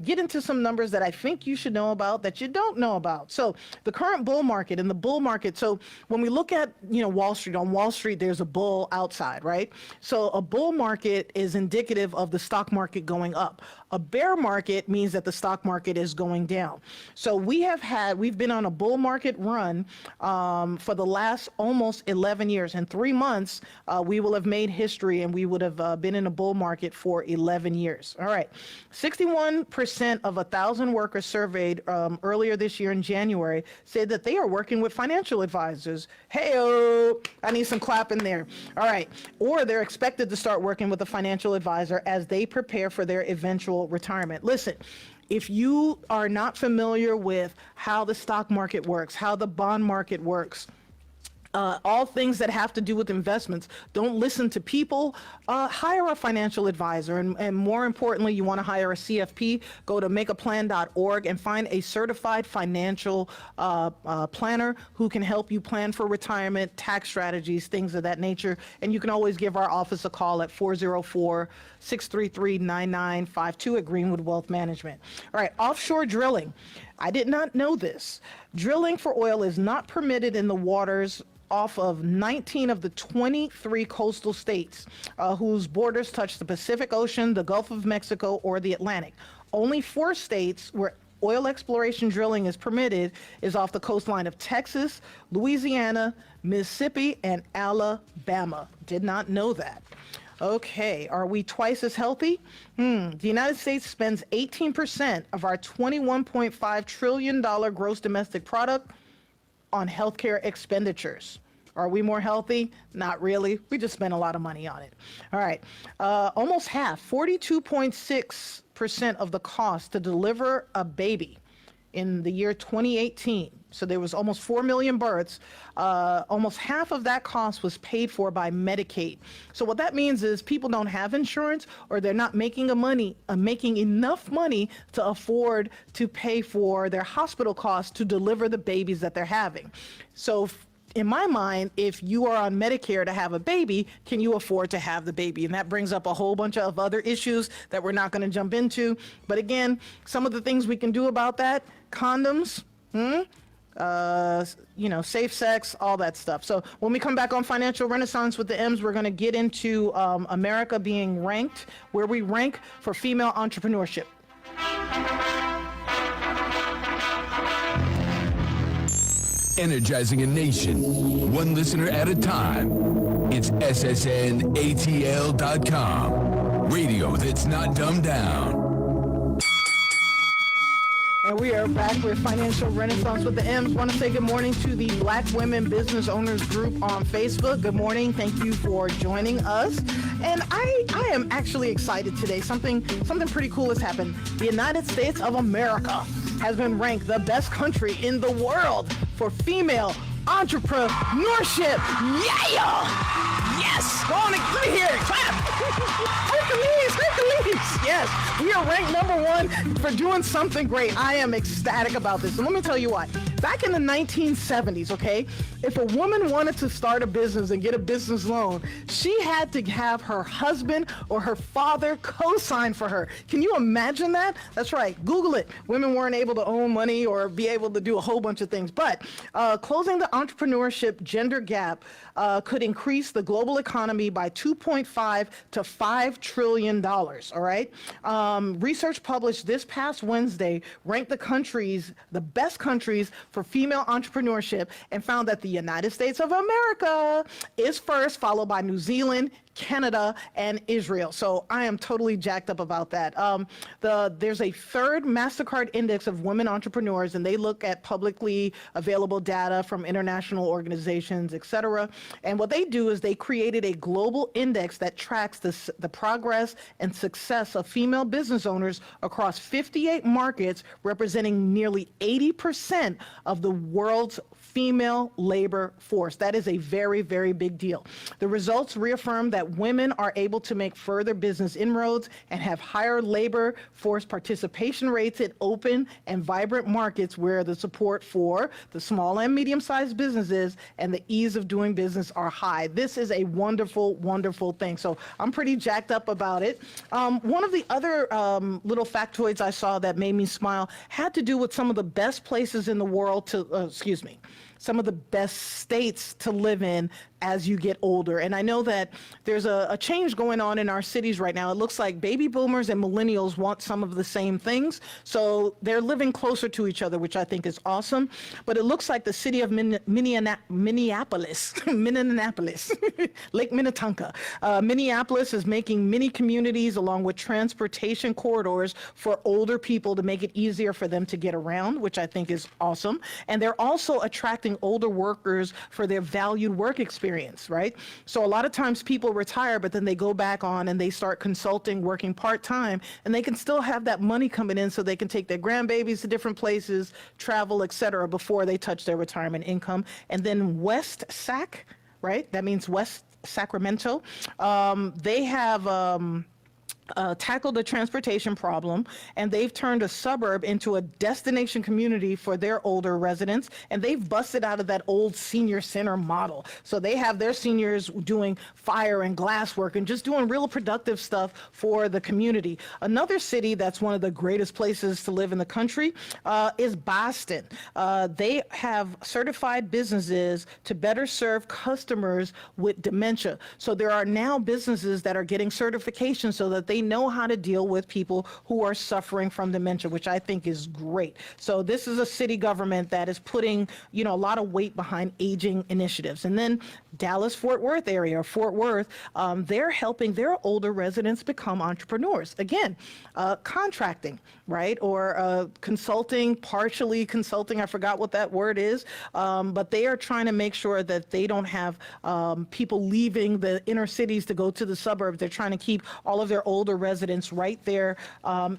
get into some numbers that I think you should know about that you don't know about. So the current bull market and the bull market. So when we look at, you know, Wall Street, on Wall Street, there's a bull outside, right? So a bull market is indicative of the stock market going up. A bear market means that the stock market is going down. So we've been on a bull market run for the last almost 11 years. In 3 months, we will have made history and we would have been in a bull market for 11 years. All right. 61% of 1,000 workers surveyed earlier this year in January said that they are working with financial advisors. Hey-o, I need some clapping there. All right. Or they're expected to start working with a financial advisor as they prepare for their eventual retirement. Listen, if you are not familiar with how the stock market works, how the bond market works, all things that have to do with investments, don't listen to people. Hire a financial advisor. And more importantly, you want to hire a CFP, go to makeaplan.org and find a certified financial planner who can help you plan for retirement, tax strategies, things of that nature. And you can always give our office a call at 404-633-9952 at Greenwood Wealth Management. All right, offshore drilling. I did not know this. Drilling for oil is not permitted in the waters off of 19 of the 23 coastal states whose borders touch the Pacific Ocean, the Gulf of Mexico, or the Atlantic. Only 4 states where oil exploration drilling is permitted is off the coastline of Texas, Louisiana, Mississippi, and Alabama. Did not know that. Okay, are we twice as healthy? The United States spends 18% of our $21.5 trillion gross domestic product on healthcare expenditures. Are we more healthy? Not really. We just spend a lot of money on it. All right. Almost half, 42.6% of the cost to deliver a baby in the year 2018. So there was almost 4 million births. Almost half of that cost was paid for by Medicaid. So what that means is people don't have insurance, or they're not making enough money to afford to pay for their hospital costs to deliver the babies that they're having. So in my mind, if you are on Medicare to have a baby, can you afford to have the baby? And that brings up a whole bunch of other issues that we're not going to jump into. But again, some of the things we can do about that: condoms, safe sex, all that stuff. So when we come back on Financial Renaissance with the M's, we're going to get into America being ranked, where we rank for female entrepreneurship. Energizing a nation, one listener at a time. It's SSNATL.com. Radio that's not dumbed down. And we are back with Financial Renaissance with the M's. Want to say good morning to the Black Women Business Owners Group on Facebook. Good morning. Thank you for joining us. And I am actually excited today. Something pretty cool has happened. The United States of America has been ranked the best country in the world for female entrepreneurship. Yeah! Yes! Go on and let me hear it. Clap! Hercules! Yes, we are ranked #1 for doing something great. I am ecstatic about this. And let me tell you why. Back in the 1970s, okay, if a woman wanted to start a business and get a business loan, she had to have her husband or her father co-sign for her. Can you imagine that? That's right. Google it. Women weren't able to own money or be able to do a whole bunch of things. But closing the entrepreneurship gender gap could increase the global economy by $2.5 to $5 trillion. All right. Research published this past Wednesday ranked the best countries for female entrepreneurship and found that the United States of America is first, followed by New Zealand, Canada, and Israel. So I am totally jacked up about that. There's a third MasterCard index of women entrepreneurs, and they look at publicly available data from international organizations, etc. And what they do is they created a global index that tracks the progress and success of female business owners across 58 markets, representing nearly 80% of the world's female labor force. That is a very, very big deal. The results reaffirm that women are able to make further business inroads and have higher labor force participation rates in open and vibrant markets where the support for the small and medium-sized businesses and the ease of doing business are high. This is a wonderful, wonderful thing. So I'm pretty jacked up about it. One of the other little factoids I saw that made me smile had to do with some of the best places in the world to, some of the best states to live in as you get older. And I know that there's a change going on in our cities right now. It looks like baby boomers and millennials want some of the same things. So they're living closer to each other, which I think is awesome. But it looks like the city of Minneapolis, Lake Minnetonka. Minneapolis is making mini communities along with transportation corridors for older people to make it easier for them to get around, which I think is awesome. And they're also attracting older workers for their valued work experience, right? So a lot of times people retire, but then they go back on and they start consulting, working part-time, and they can still have that money coming in so they can take their grandbabies to different places, travel, etc., before they touch their retirement income. And then West Sac, right? That means West Sacramento. They have tackled the transportation problem, and they've turned a suburb into a destination community for their older residents, and they've busted out of that old senior center model. So they have their seniors doing fire and glass work and just doing real productive stuff for the community. Another city that's one of the greatest places to live in the country is Boston. They have certified businesses to better serve customers with dementia. So there are now businesses that are getting certification so that they know how to deal with people who are suffering from dementia, which I think is great. So this is a city government that is putting, a lot of weight behind aging initiatives. And then Dallas-Fort Worth area, Fort Worth, they're helping their older residents become entrepreneurs. Again, contracting, right? Or consulting, partially consulting. I forgot what that word is. But they are trying to make sure that they don't have people leaving the inner cities to go to the suburbs. They're trying to keep all of their older residents right there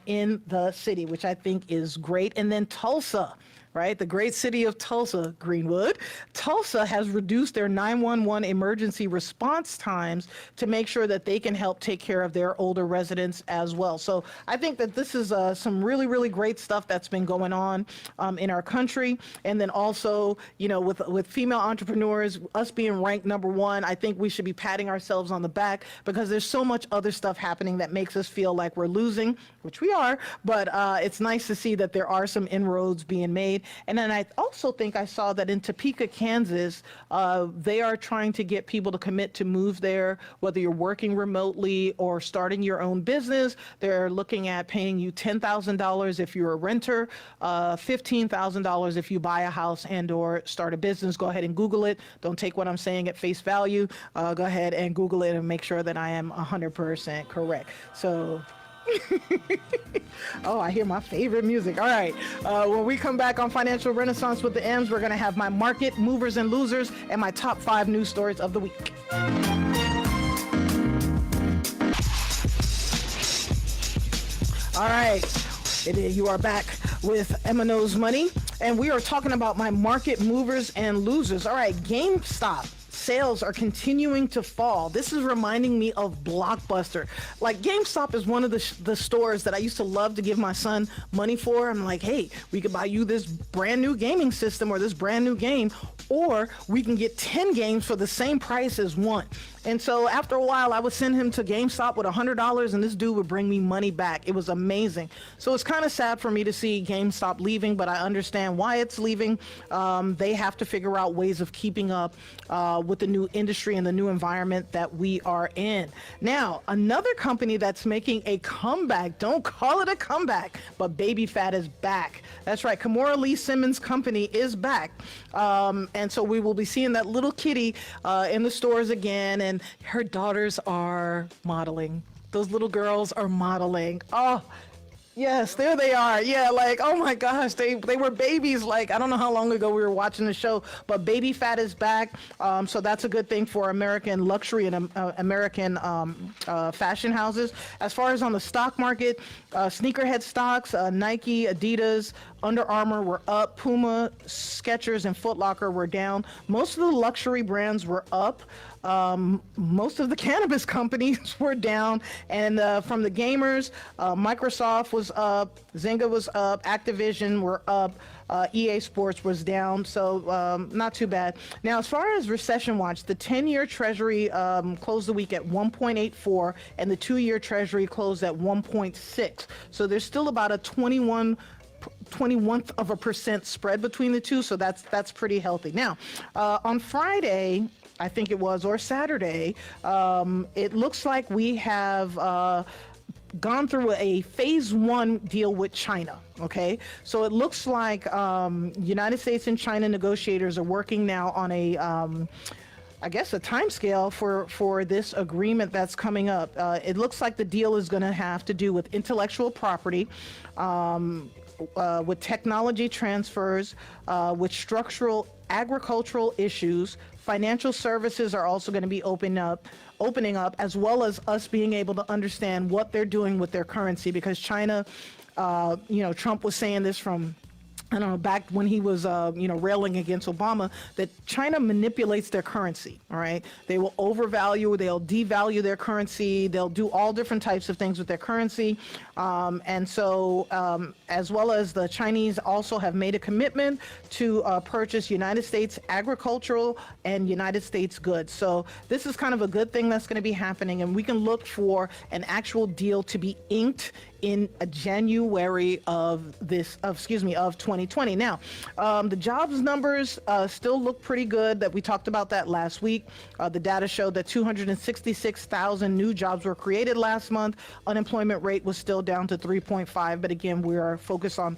in the city, which I think is great. And then Tulsa, right? The great city of Tulsa, Greenwood. Tulsa has reduced their 911 emergency response times to make sure that they can help take care of their older residents as well. So I think that this is some really, really great stuff that's been going on in our country. And then also, with female entrepreneurs, us being ranked #1, I think we should be patting ourselves on the back because there's so much other stuff happening that makes us feel like we're losing, which we are, but it's nice to see that there are some inroads being made. And then I also think I saw that in Topeka, Kansas, they are trying to get people to commit to move there, whether you're working remotely or starting your own business. They're looking at paying you $10,000 if you're a renter, $15,000 if you buy a house and or start a business. Go ahead and Google it. Don't take what I'm saying at face value. Go ahead and Google it and make sure that I am 100% correct. So oh, I hear my favorite music. All right. When we come back on Financial Renaissance with the M's, we're going to have my market movers and losers and my top 5 news stories of the week. All right. You are back with Emma Knows Money, and we are talking about my market movers and losers. All right, GameStop sales are continuing to fall. This is reminding me of Blockbuster. Like, GameStop is one of the stores that I used to love to give my son money for. I'm like, hey, we could buy you this brand new gaming system or this brand new game, or we can get 10 games for the same price as one. And so after a while, I would send him to GameStop with $100, and this dude would bring me money back. It was amazing. So it's kind of sad for me to see GameStop leaving, but I understand why it's leaving. They have to figure out ways of keeping up with the new industry and the new environment that we are in. Now, another company that's making a comeback, don't call it a comeback, but BabyPhat is back. That's right. Kimora Lee Simmons' company is back. And so we will be seeing that little kitty in the stores again, and her daughters are modeling. Those little girls are modeling. Oh, yes, there they are. Yeah, like, oh my gosh, they were babies. Like, I don't know how long ago we were watching the show, but BabyPhat is back. So that's a good thing for American luxury and American fashion houses. As far as on the stock market, sneakerhead stocks, Nike, Adidas, Under Armour were up. Puma, Skechers, and Foot Locker were down. Most of the luxury brands were up. Most of the cannabis companies were down, and from the gamers, Microsoft was up, Zynga was up, Activision were up, EA Sports was down, so not too bad. Now, as far as recession watch, the 10-year Treasury closed the week at 1.84, and the 2-year Treasury closed at 1.6. So there's still about a 21% spread between the two, so that's pretty healthy. Now, on Friday, I think it was, or Saturday, it looks like we have gone through a phase 1 deal with China. Okay, so it looks like United States and China negotiators are working now on a I guess a time scale for this agreement that's coming up. It looks like the deal is going to have to do with intellectual property, with technology transfers, with structural agricultural issues. Financial services are also going to be opening up, as well as us being able to understand what they're doing with their currency, because China, Trump was saying this from, I don't know, back when he was, railing against Obama, that China manipulates their currency, all right? They will overvalue, they'll devalue their currency, they'll do all different types of things with their currency. And so, as well as the Chinese also have made a commitment to purchase United States agricultural and United States goods. So this is kind of a good thing that's going to be happening, and we can look for an actual deal to be inked in January of 2020. Now, the jobs numbers still look pretty good. That we talked about that last week. The data showed that 266,000 new jobs were created last month. Unemployment rate was still down to 3.5, but again, we are focused on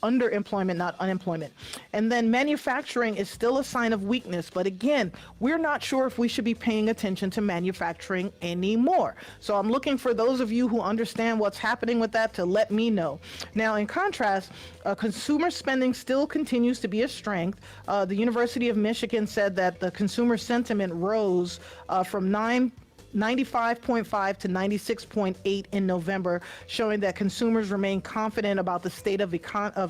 underemployment, not unemployment. And then manufacturing is still a sign of weakness, but again, we're not sure if we should be paying attention to manufacturing anymore. So I'm looking for those of you who understand what's happening with that to let me know. Now, in contrast, consumer spending still continues to be a strength. The University of Michigan said that the consumer sentiment rose from 95.5 to 96.8 in November, showing that consumers remain confident about the state of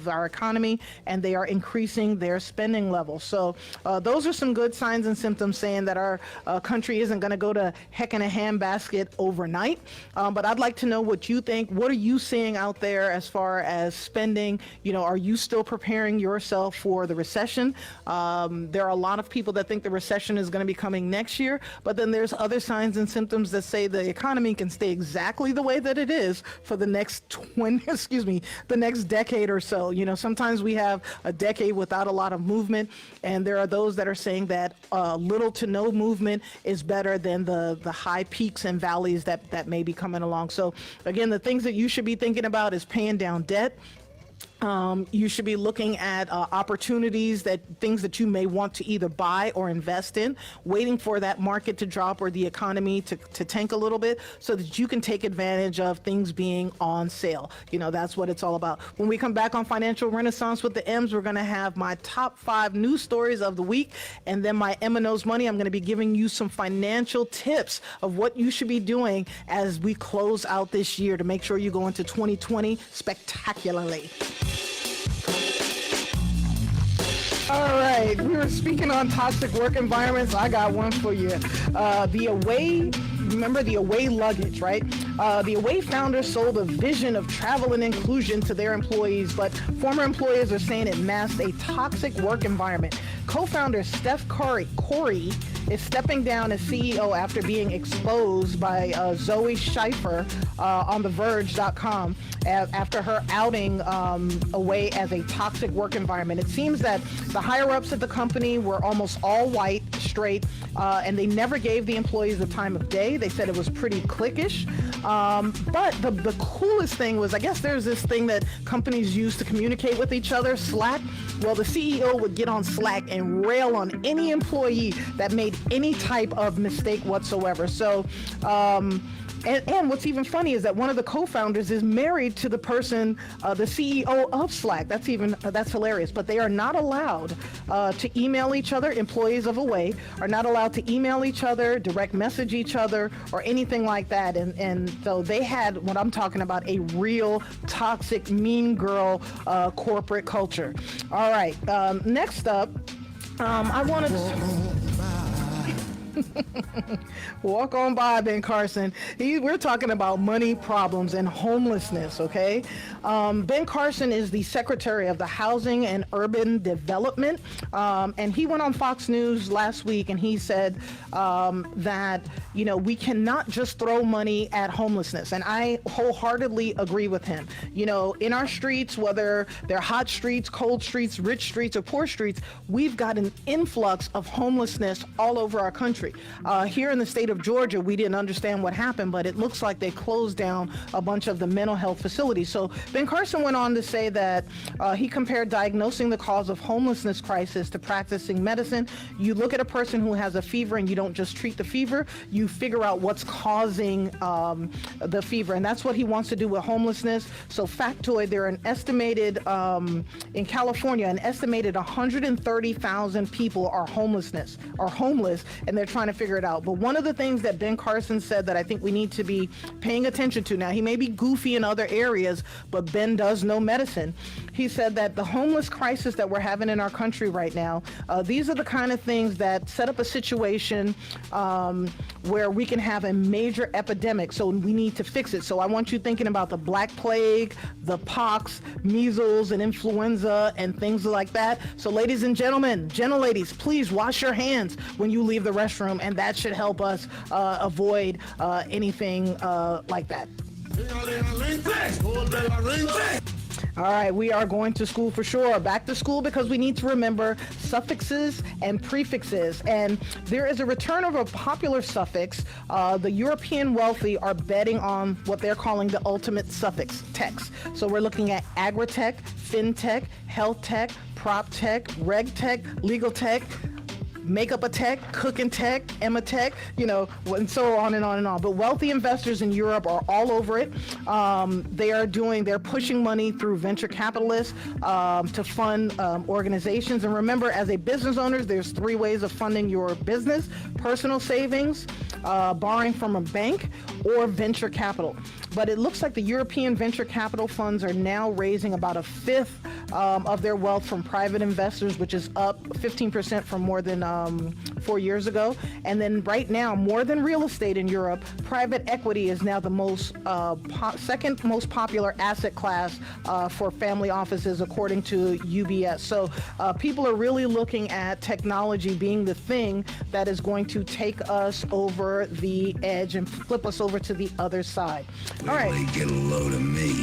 our economy, and they are increasing their spending levels. So those are some good signs and symptoms saying that our country isn't going to go to heck in a handbasket overnight. But I'd like to know what you think. What are you seeing out there as far as spending? Are you still preparing yourself for the recession? There are a lot of people that think the recession is going to be coming next year, but then there's other signs and symptoms that say the economy can stay exactly the way that it is for the next the next decade or so. Sometimes we have a decade without a lot of movement, and there are those that are saying that little to no movement is better than the high peaks and valleys that may be coming along. So again, the things that you should be thinking about is paying down debt, You should be looking at opportunities, things that you may want to either buy or invest in, waiting for that market to drop or the economy to tank a little bit so that you can take advantage of things being on sale. That's what it's all about. When we come back on Financial Renaissance with the M's, we're going to have my top 5 news stories of the week, and then my M and O's money. I'm going to be giving you some financial tips of what you should be doing as we close out this year to make sure you go into 2020 spectacularly. All right, we were speaking on toxic work environments. I got one for you. Remember the Away Luggage, right? The Away founders sold a vision of travel and inclusion to their employees, but former employees are saying it masked a toxic work environment. Co-founder Steph Corey is stepping down as CEO after being exposed by Zoe Schleifer on TheVerge.com after her outing Away as a toxic work environment. It seems that the higher-ups at the company were almost all white, straight, and they never gave the employees the time of day. They said it was pretty cliquish. But the coolest thing was, I guess there's this thing that companies use to communicate with each other, Slack. Well, the CEO would get on Slack and rail on any employee that made any type of mistake whatsoever. So, and what's even funny is that one of the co-founders is married to the person, the CEO of Slack. That's hilarious. But they are not allowed to email each other. Employees of Away are not allowed to email each other, direct message each other, or anything like that. And so they had what I'm talking about, a real toxic, mean girl corporate culture. All right. Next up, I wanted to... Walk on by, Ben Carson. We're talking about money problems and homelessness, okay? Ben Carson is the Secretary of the Housing and Urban Development, and he went on Fox News last week and he said that, we cannot just throw money at homelessness, and I wholeheartedly agree with him. In our streets, whether they're hot streets, cold streets, rich streets, or poor streets, we've got an influx of homelessness all over our country. Here in the state of Georgia, we didn't understand what happened, but it looks like they closed down a bunch of the mental health facilities. So Ben Carson went on to say that he compared diagnosing the cause of homelessness crisis to practicing medicine. You look at a person who has a fever and you don't just treat the fever, you figure out what's causing the fever. And that's what he wants to do with homelessness. So factoid, there are an estimated, in California, an estimated 130,000 people are homeless, and they're trying to figure it out. But one of the things that Ben Carson said that I think we need to be paying attention to, now he may be goofy in other areas, but Ben does know medicine. He said that the homeless crisis that we're having in our country right now, these are the kind of things that set up a situation where we can have a major epidemic. So we need to fix it. So I want you thinking about the Black Plague, the pox, measles, and influenza, and things like that. So ladies and gentlemen, gentleladies, please wash your hands when you leave the restroom, and that should help us avoid anything like that. All right, we are going to school for sure. Back to school, because we need to remember suffixes and prefixes. And there is a return of a popular suffix. The European wealthy are betting on what they're calling the ultimate suffix, techs. So we're looking at agritech, fintech, health tech, prop tech, reg tech, legal tech, makeup a tech, cooking tech, Emma tech, and so on and on and on. But wealthy investors in Europe are all over it. They're pushing money through venture capitalists to fund organizations. And remember, as a business owner, there's 3 ways of funding your business: personal savings, borrowing from a bank, or venture capital. But it looks like the European venture capital funds are now raising about a fifth of their wealth from private investors, which is up 15% from more than 4 years ago. And then right now, more than real estate in Europe, private equity is now the second most popular asset class for family offices, according to UBS. So people are really looking at technology being the thing that is going to take us over the edge and flip us over to the other side. All right. Get a load of me.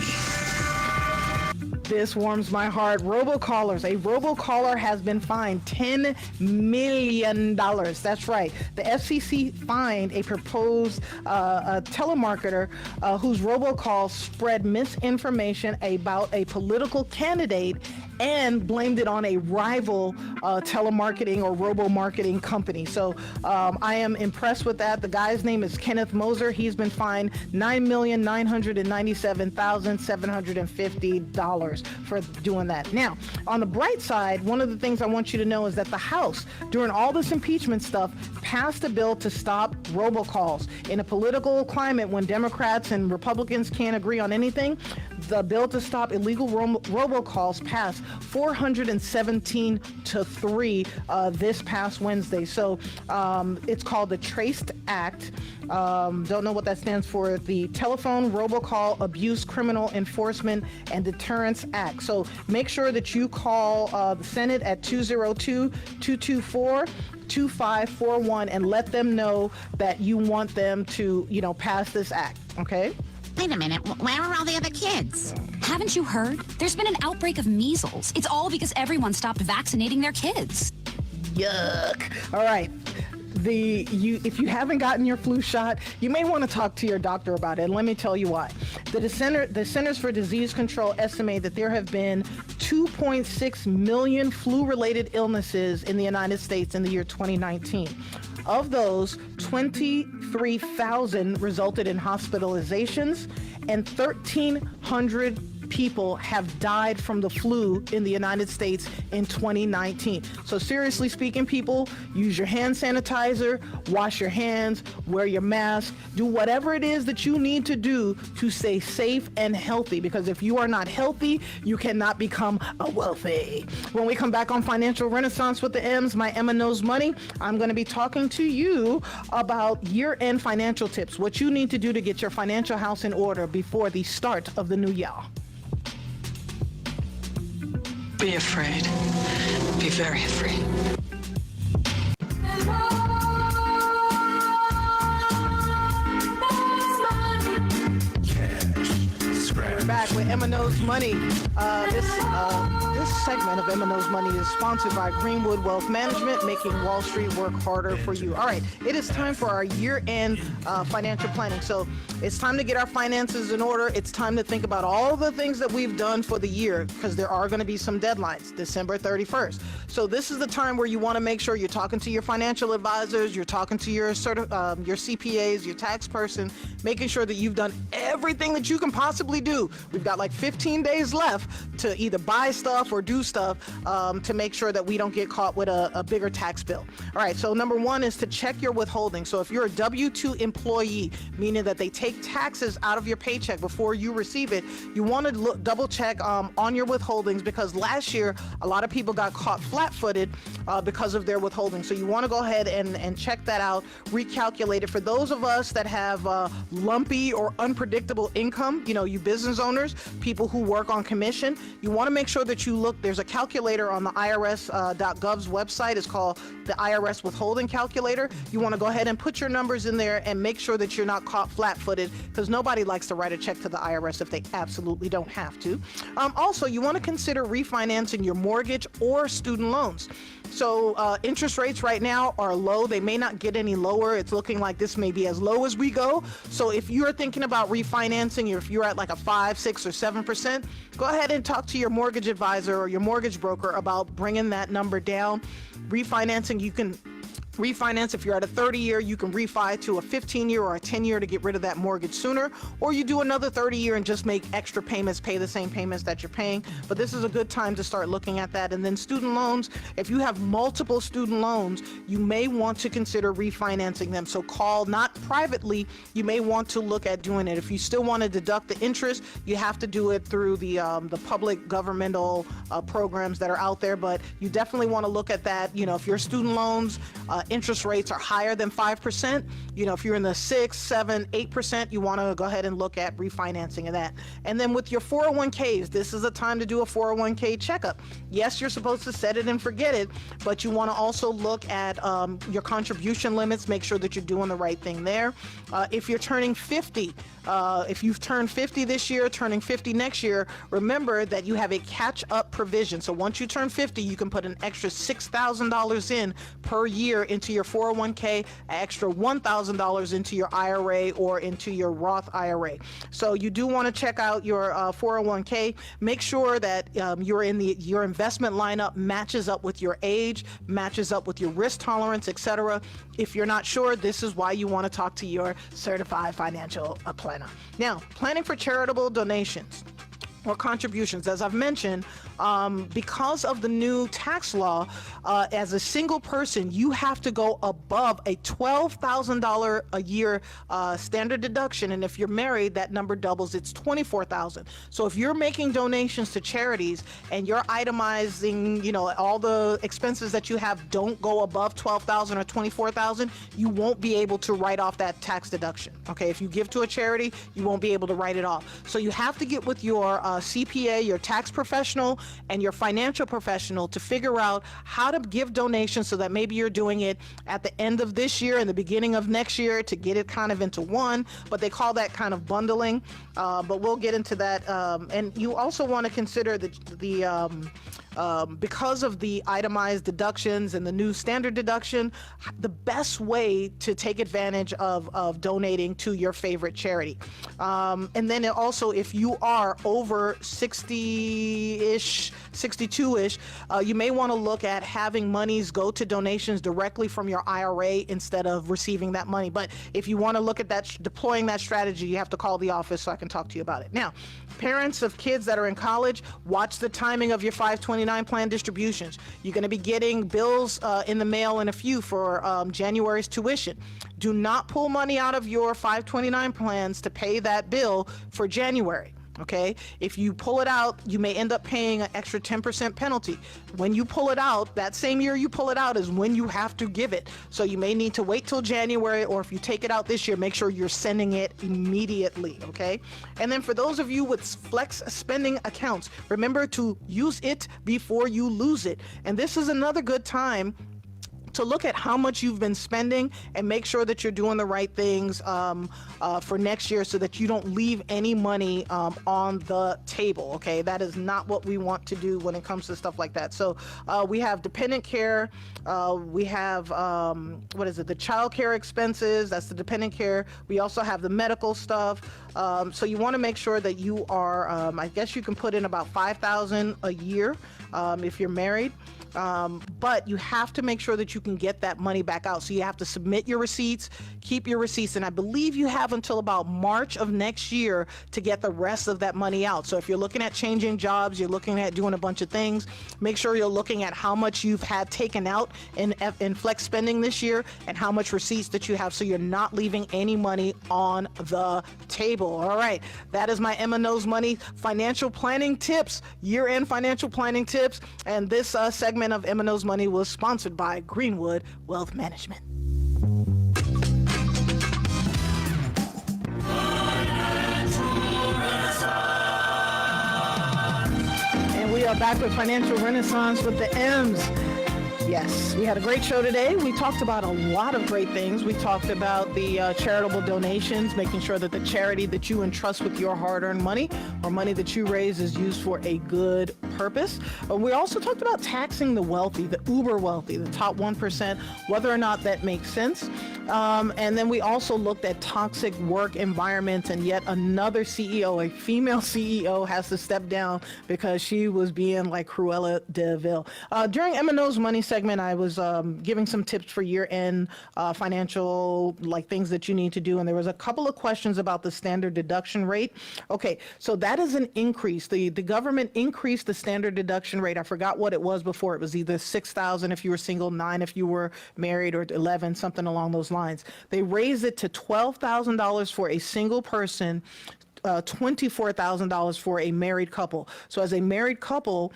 This warms my heart. Robocallers. A robocaller has been fined $10 million. That's right. The FCC fined a proposed telemarketer whose robocall spread misinformation about a political candidate and blamed it on a rival telemarketing or robo-marketing company. So I am impressed with that. The guy's name is Kenneth Moser. He's been fined $9,997,750 for doing that. Now, on the bright side, one of the things I want you to know is that the House, during all this impeachment stuff, passed a bill to stop robocalls. In a political climate when Democrats and Republicans can't agree on anything, the bill to stop illegal robocalls passed 417 to 3 this past Wednesday. So it's called the Traced Act. Don't know what that stands for. The Telephone Robocall Abuse Criminal Enforcement and Deterrence Act. So make sure that you call the Senate at 202-224-2541 and let them know that you want them to, pass this act. Okay? Wait a minute, where are all the other kids? Haven't you heard? There's been an outbreak of measles. It's all because everyone stopped vaccinating their kids. Yuck. All right. If you haven't gotten your flu shot, you may want to talk to your doctor about it. And let me tell you why. The Centers for Disease Control estimate that there have been 2.6 million flu-related illnesses in the United States in the year 2019. Of those, 23,000 resulted in hospitalizations, and 1,300 people have died from the flu in the United States in 2019. So seriously speaking, people, use your hand sanitizer, wash your hands, wear your mask, do whatever it is that you need to do to stay safe and healthy, because if you are not healthy, you cannot become a wealthy. When we come back on Financial Renaissance with the M's, my Emma Knows Money, I'm going to be talking to you about year-end financial tips, what you need to do to get your financial house in order before the start of the new year. Be afraid. Be very afraid. Back with Emma Knows Money. This segment of Emma Knows Money is sponsored by Greenwood Wealth Management, making Wall Street work harder for you. All right, it is time for our year-end financial planning. So it's time to get our finances in order. It's time to think about all the things that we've done for the year, because there are going to be some deadlines, December 31st. So this is the time where you want to make sure you're talking to your financial advisors, you're talking to your CPAs, your tax person, making sure that you've done everything that you can possibly do. We've got like 15 days left to either buy stuff or do stuff to make sure that we don't get caught with a bigger tax bill. All right, so number one is to check your withholding. So if you're a W-2 employee, meaning that they take taxes out of your paycheck before you receive it, you want to double check on your withholdings, because last year a lot of people got caught flat-footed because of their withholding. So you want to go ahead and check that out, recalculate it. For those of us that have lumpy or unpredictable income, you business owners, people who work on commission, you want to make sure that you look. There's a calculator on the IRS.gov's website. It's called the IRS Withholding Calculator. You want to go ahead and put your numbers in there and make sure that you're not caught flat-footed, because nobody likes to write a check to the IRS if they absolutely don't have to. Also, you want to consider refinancing your mortgage or student loans. So interest rates right now are low. They may not get any lower. It's looking like this may be as low as we go. So if you're thinking about refinancing, or if you're at like a 5, 6, or 7%, go ahead and talk to your mortgage advisor or your mortgage broker about bringing that number down. Refinancing, you can refinance. If you're at a 30-year, you can refi to a 15-year or a 10-year to get rid of that mortgage sooner, or you do another 30-year and just make extra payments, pay the same payments that you're paying. But this is a good time to start looking at that. And then student loans, if you have multiple student loans, you may want to consider refinancing them. So call, not privately, you may want to look at doing it. If you still want to deduct the interest, you have to do it through the public governmental programs that are out there. But you definitely want to look at that. If your student loans interest rates are higher than 5%, if you're in the 6, 7, 8%, you want to go ahead and look at refinancing of that. And then with your 401ks, this is a time to do a 401k checkup. Yes, you're supposed to set it and forget it, but you want to also look at your contribution limits, make sure that you're doing the right thing there. If you're turning 50, if you've turned 50 this year, turning 50 next year, remember that you have a catch-up provision. So once you turn 50, you can put an extra $6,000 in per year into your 401k, an extra $1,000 into your IRA or into your Roth IRA. So you do want to check out your 401k. Make sure that your investment lineup matches up with your age, matches up with your risk tolerance, etc. If you're not sure, this is why you want to talk to your certified financial planner. Now, planning for charitable donations or contributions. As I've mentioned, because of the new tax law, as a single person, you have to go above a $12,000 a year standard deduction. And if you're married, that number doubles. It's $24,000. So if you're making donations to charities and you're itemizing, all the expenses that you have don't go above $12,000 or $24,000, you won't be able to write off that tax deduction. Okay, if you give to a charity, you won't be able to write it off. So you have to get with your CPA, your tax professional, and your financial professional to figure out how to give donations so that maybe you're doing it at the end of this year and the beginning of next year to get it kind of into one, but they call that kind of bundling. But we'll get into that. And you also want to consider because of the itemized deductions and the new standard deduction, the best way to take advantage of donating to your favorite charity. And then also, if you are over 60-ish, 62-ish, you may want to look at having monies go to donations directly from your IRA instead of receiving that money. But if you want to look at that, deploying that strategy, you have to call the office so I can talk to you about it. Now, parents of kids that are in college, watch the timing of your 529 plan distributions. You're going to be getting bills in the mail in a few for January's tuition. Do not pull money out of your 529 plans to pay that bill for January. Okay, if you pull it out, you may end up paying an extra 10% penalty. When you pull it out, that same year you pull it out is when you have to give it. So you may need to wait till January, or if you take it out this year, make sure you're sending it immediately. Okay, and then for those of you with flex spending accounts, remember to use it before you lose it. And this is another good time to look at how much you've been spending and make sure that you're doing the right things for next year so that you don't leave any money on the table. Okay, that is not what we want to do when it comes to stuff like that. So we have dependent care, we have the child care expenses, that's the dependent care. We also have the medical stuff. So you want to make sure that you are, I guess you can put in about $5,000 a year if you're married. But you have to make sure that you can get that money back out. So you have to submit your receipts, keep your receipts, and I believe you have until about March of next year to get the rest of that money out. So if you're looking at changing jobs, you're looking at doing a bunch of things, make sure you're looking at how much you've had taken out in flex spending this year and how much receipts that you have, so you're not leaving any money on the table. All right, that is my Emma Knows Money financial planning tips, year-end financial planning tips, and this segment of Emma Knows Money was sponsored by Greenwood Wealth Management. And we are back with Financial Renaissance with the M's. Yes, we had a great show today. We talked about a lot of great things. We talked about the charitable donations, making sure that the charity that you entrust with your hard-earned money or money that you raise is used for a good purpose. We also talked about taxing the wealthy, the uber wealthy, the top 1%, whether or not that makes sense. And then we also looked at toxic work environments, and yet another CEO, a female CEO, has to step down because she was being like Cruella de Vil. During Emma Knows Money segment, I was giving some tips for year-end financial, like things that you need to do, and there was a couple of questions about the standard deduction rate. Okay, so that is an increase. The government increased the standard deduction rate. I forgot what it was before. It was either $6,000 if you were single, $9,000 if you were married, or $11,000, something along those lines. They raised it to $12,000 for a single person, $24,000 for a married couple. So as a married couple,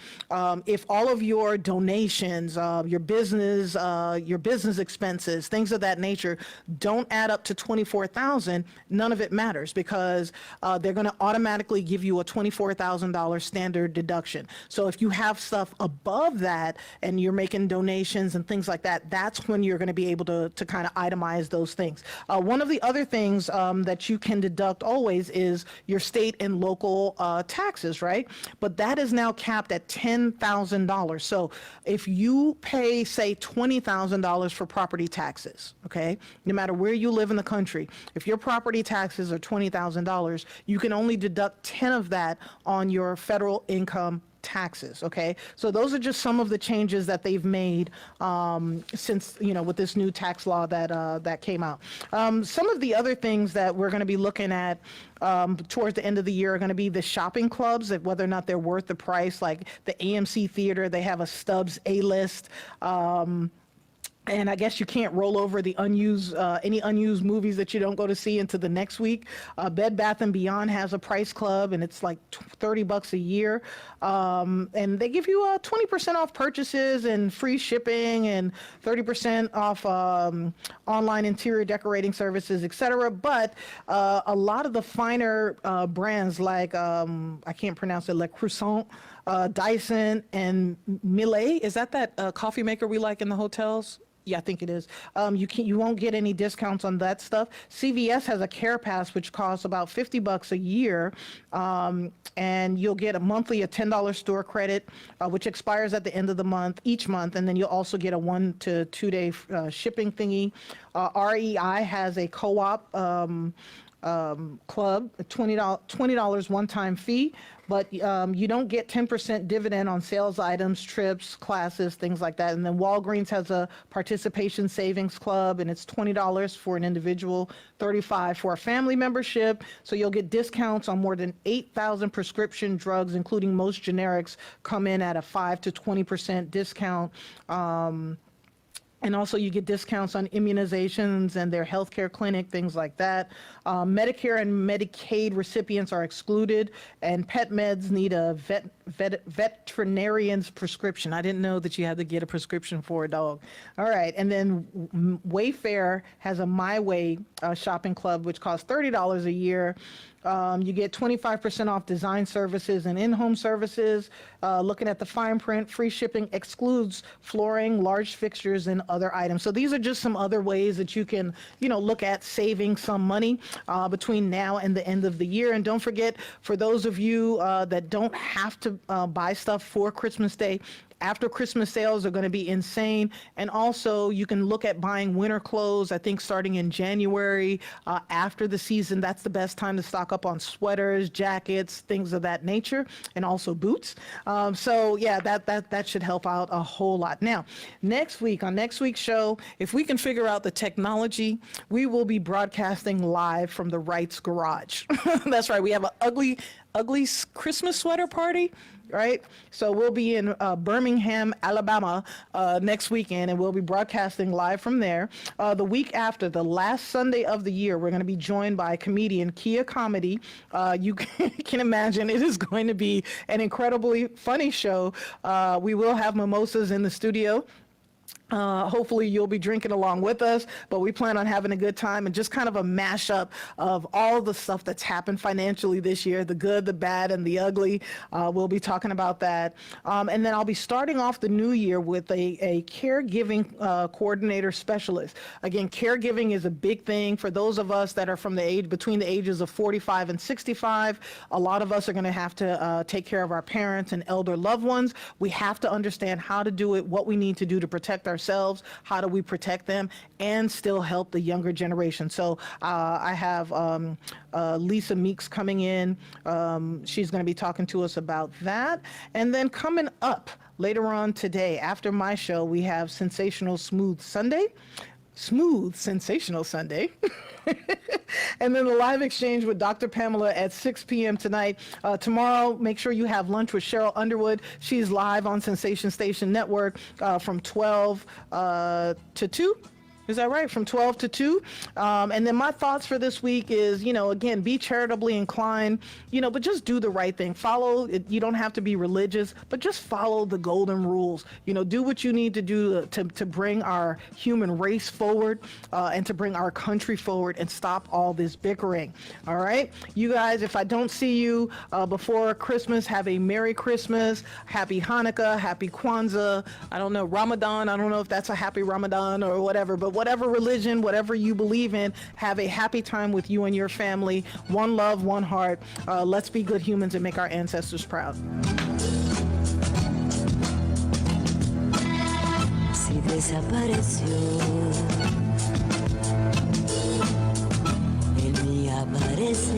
if all of your donations, your business expenses, things of that nature don't add up to $24,000, none of it matters, because they're going to automatically give you a $24,000 standard deduction. So if you have stuff above that and you're making donations and things like that, that's when you're going to be able to kind of itemize those things. One of the other things that you can deduct always is your state and local taxes, right? But that is now capped at $10,000. So if you pay, say, $20,000 for property taxes, okay, no matter where you live in the country, if your property taxes are $20,000, you can only deduct 10 of that on your federal income taxes. Okay, so those are just some of the changes that they've made since, with this new tax law that came out. Some of the other things that we're going to be looking at towards the end of the year are going to be the shopping clubs, that whether or not they're worth the price. Like the AMC Theater, they have a Stubbs A-list. And I guess you can't roll over the any unused movies that you don't go to see into the next week. Bed Bath & Beyond has a price club, and it's like $30 a year. And they give you 20% off purchases and free shipping and 30% off online interior decorating services, etc. But a lot of the finer brands like, I can't pronounce it, like Croissant, Dyson, and Millet, is that coffee maker we like in the hotels? Yeah, I think it is. You won't get any discounts on that stuff. CVS has a Care Pass, which costs about $50 a year, and you'll get a $10 store credit, which expires at the end of the month, each month, and then you'll also get a 1 to 2 day shipping thingy. REI has a co-op club, $20 one-time fee, but you don't get 10% dividend on sales items, trips, classes, things like that. And then Walgreens has a participation savings club, and it's $20 for an individual, $35 for a family membership. So you'll get discounts on more than 8,000 prescription drugs, including most generics, come in at a 5 to 20% discount. And also you get discounts on immunizations and their healthcare clinic, things like that. Medicare and Medicaid recipients are excluded, and pet meds need a veterinarian's prescription. I didn't know that you had to get a prescription for a dog. All right, and then Wayfair has a My Way shopping club, which costs $30 a year. You get 25% off design services and in-home services. Looking at the fine print, free shipping excludes flooring, large fixtures, and other items. So these are just some other ways that you can, look at saving some money between now and the end of the year. And don't forget, for those of you that don't have to buy stuff for Christmas Day, after Christmas sales are going to be insane. And also you can look at buying winter clothes, I think starting in January, after the season. That's the best time to stock up on sweaters, jackets, things of that nature, and also boots. So yeah, that should help out a whole lot. Now, on next week's show, if we can figure out the technology, we will be broadcasting live from the Wright's garage. That's right. We have an ugly Christmas sweater party, right? So we'll be in Birmingham, Alabama next weekend, and we'll be broadcasting live from there. The week after, the last Sunday of the year, we're going to be joined by comedian Kia Comedy. You can imagine it is going to be an incredibly funny show. We will have mimosas in the studio. Hopefully you'll be drinking along with us, but we plan on having a good time and just kind of a mashup of all the stuff that's happened financially this year, the good, the bad, and the ugly. We'll be talking about that. And then I'll be starting off the new year with a caregiving coordinator specialist. Again, caregiving is a big thing for those of us that are between the ages of 45 and 65. A lot of us are going to have to take care of our parents and elder loved ones. We have to understand how to do it, what we need to do to protect ourselves, how do we protect them, and still help the younger generation. So I have Lisa Meeks coming in. She's going to be talking to us about that. And then coming up later on today, after my show, we have Sensational Smooth Sensational Sunday. And then the live exchange with Dr. Pamela at 6 p.m. tonight. Tomorrow, make sure you have lunch with Cheryl Underwood. She's live on Sensation Station Network from 12 to 2. Is that right? From 12 to 2. And then my thoughts for this week is, again, be charitably inclined, but just do the right thing. Follow it. You don't have to be religious, but just follow the golden rules. Do what you need to do to bring our human race forward and to bring our country forward and stop all this bickering. All right. You guys, if I don't see you before Christmas, have a Merry Christmas, Happy Hanukkah, Happy Kwanzaa. I don't know, Ramadan. I don't know if that's a happy Ramadan or whatever, but whatever religion, whatever you believe in, have a happy time with you and your family. One love, one heart. Let's be good humans and make our ancestors proud. Si desapareció, en mí aparece.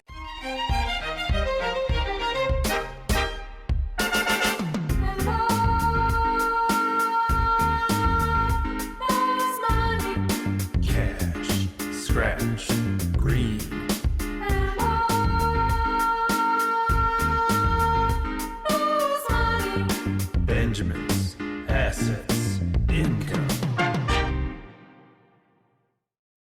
Cash, scratch,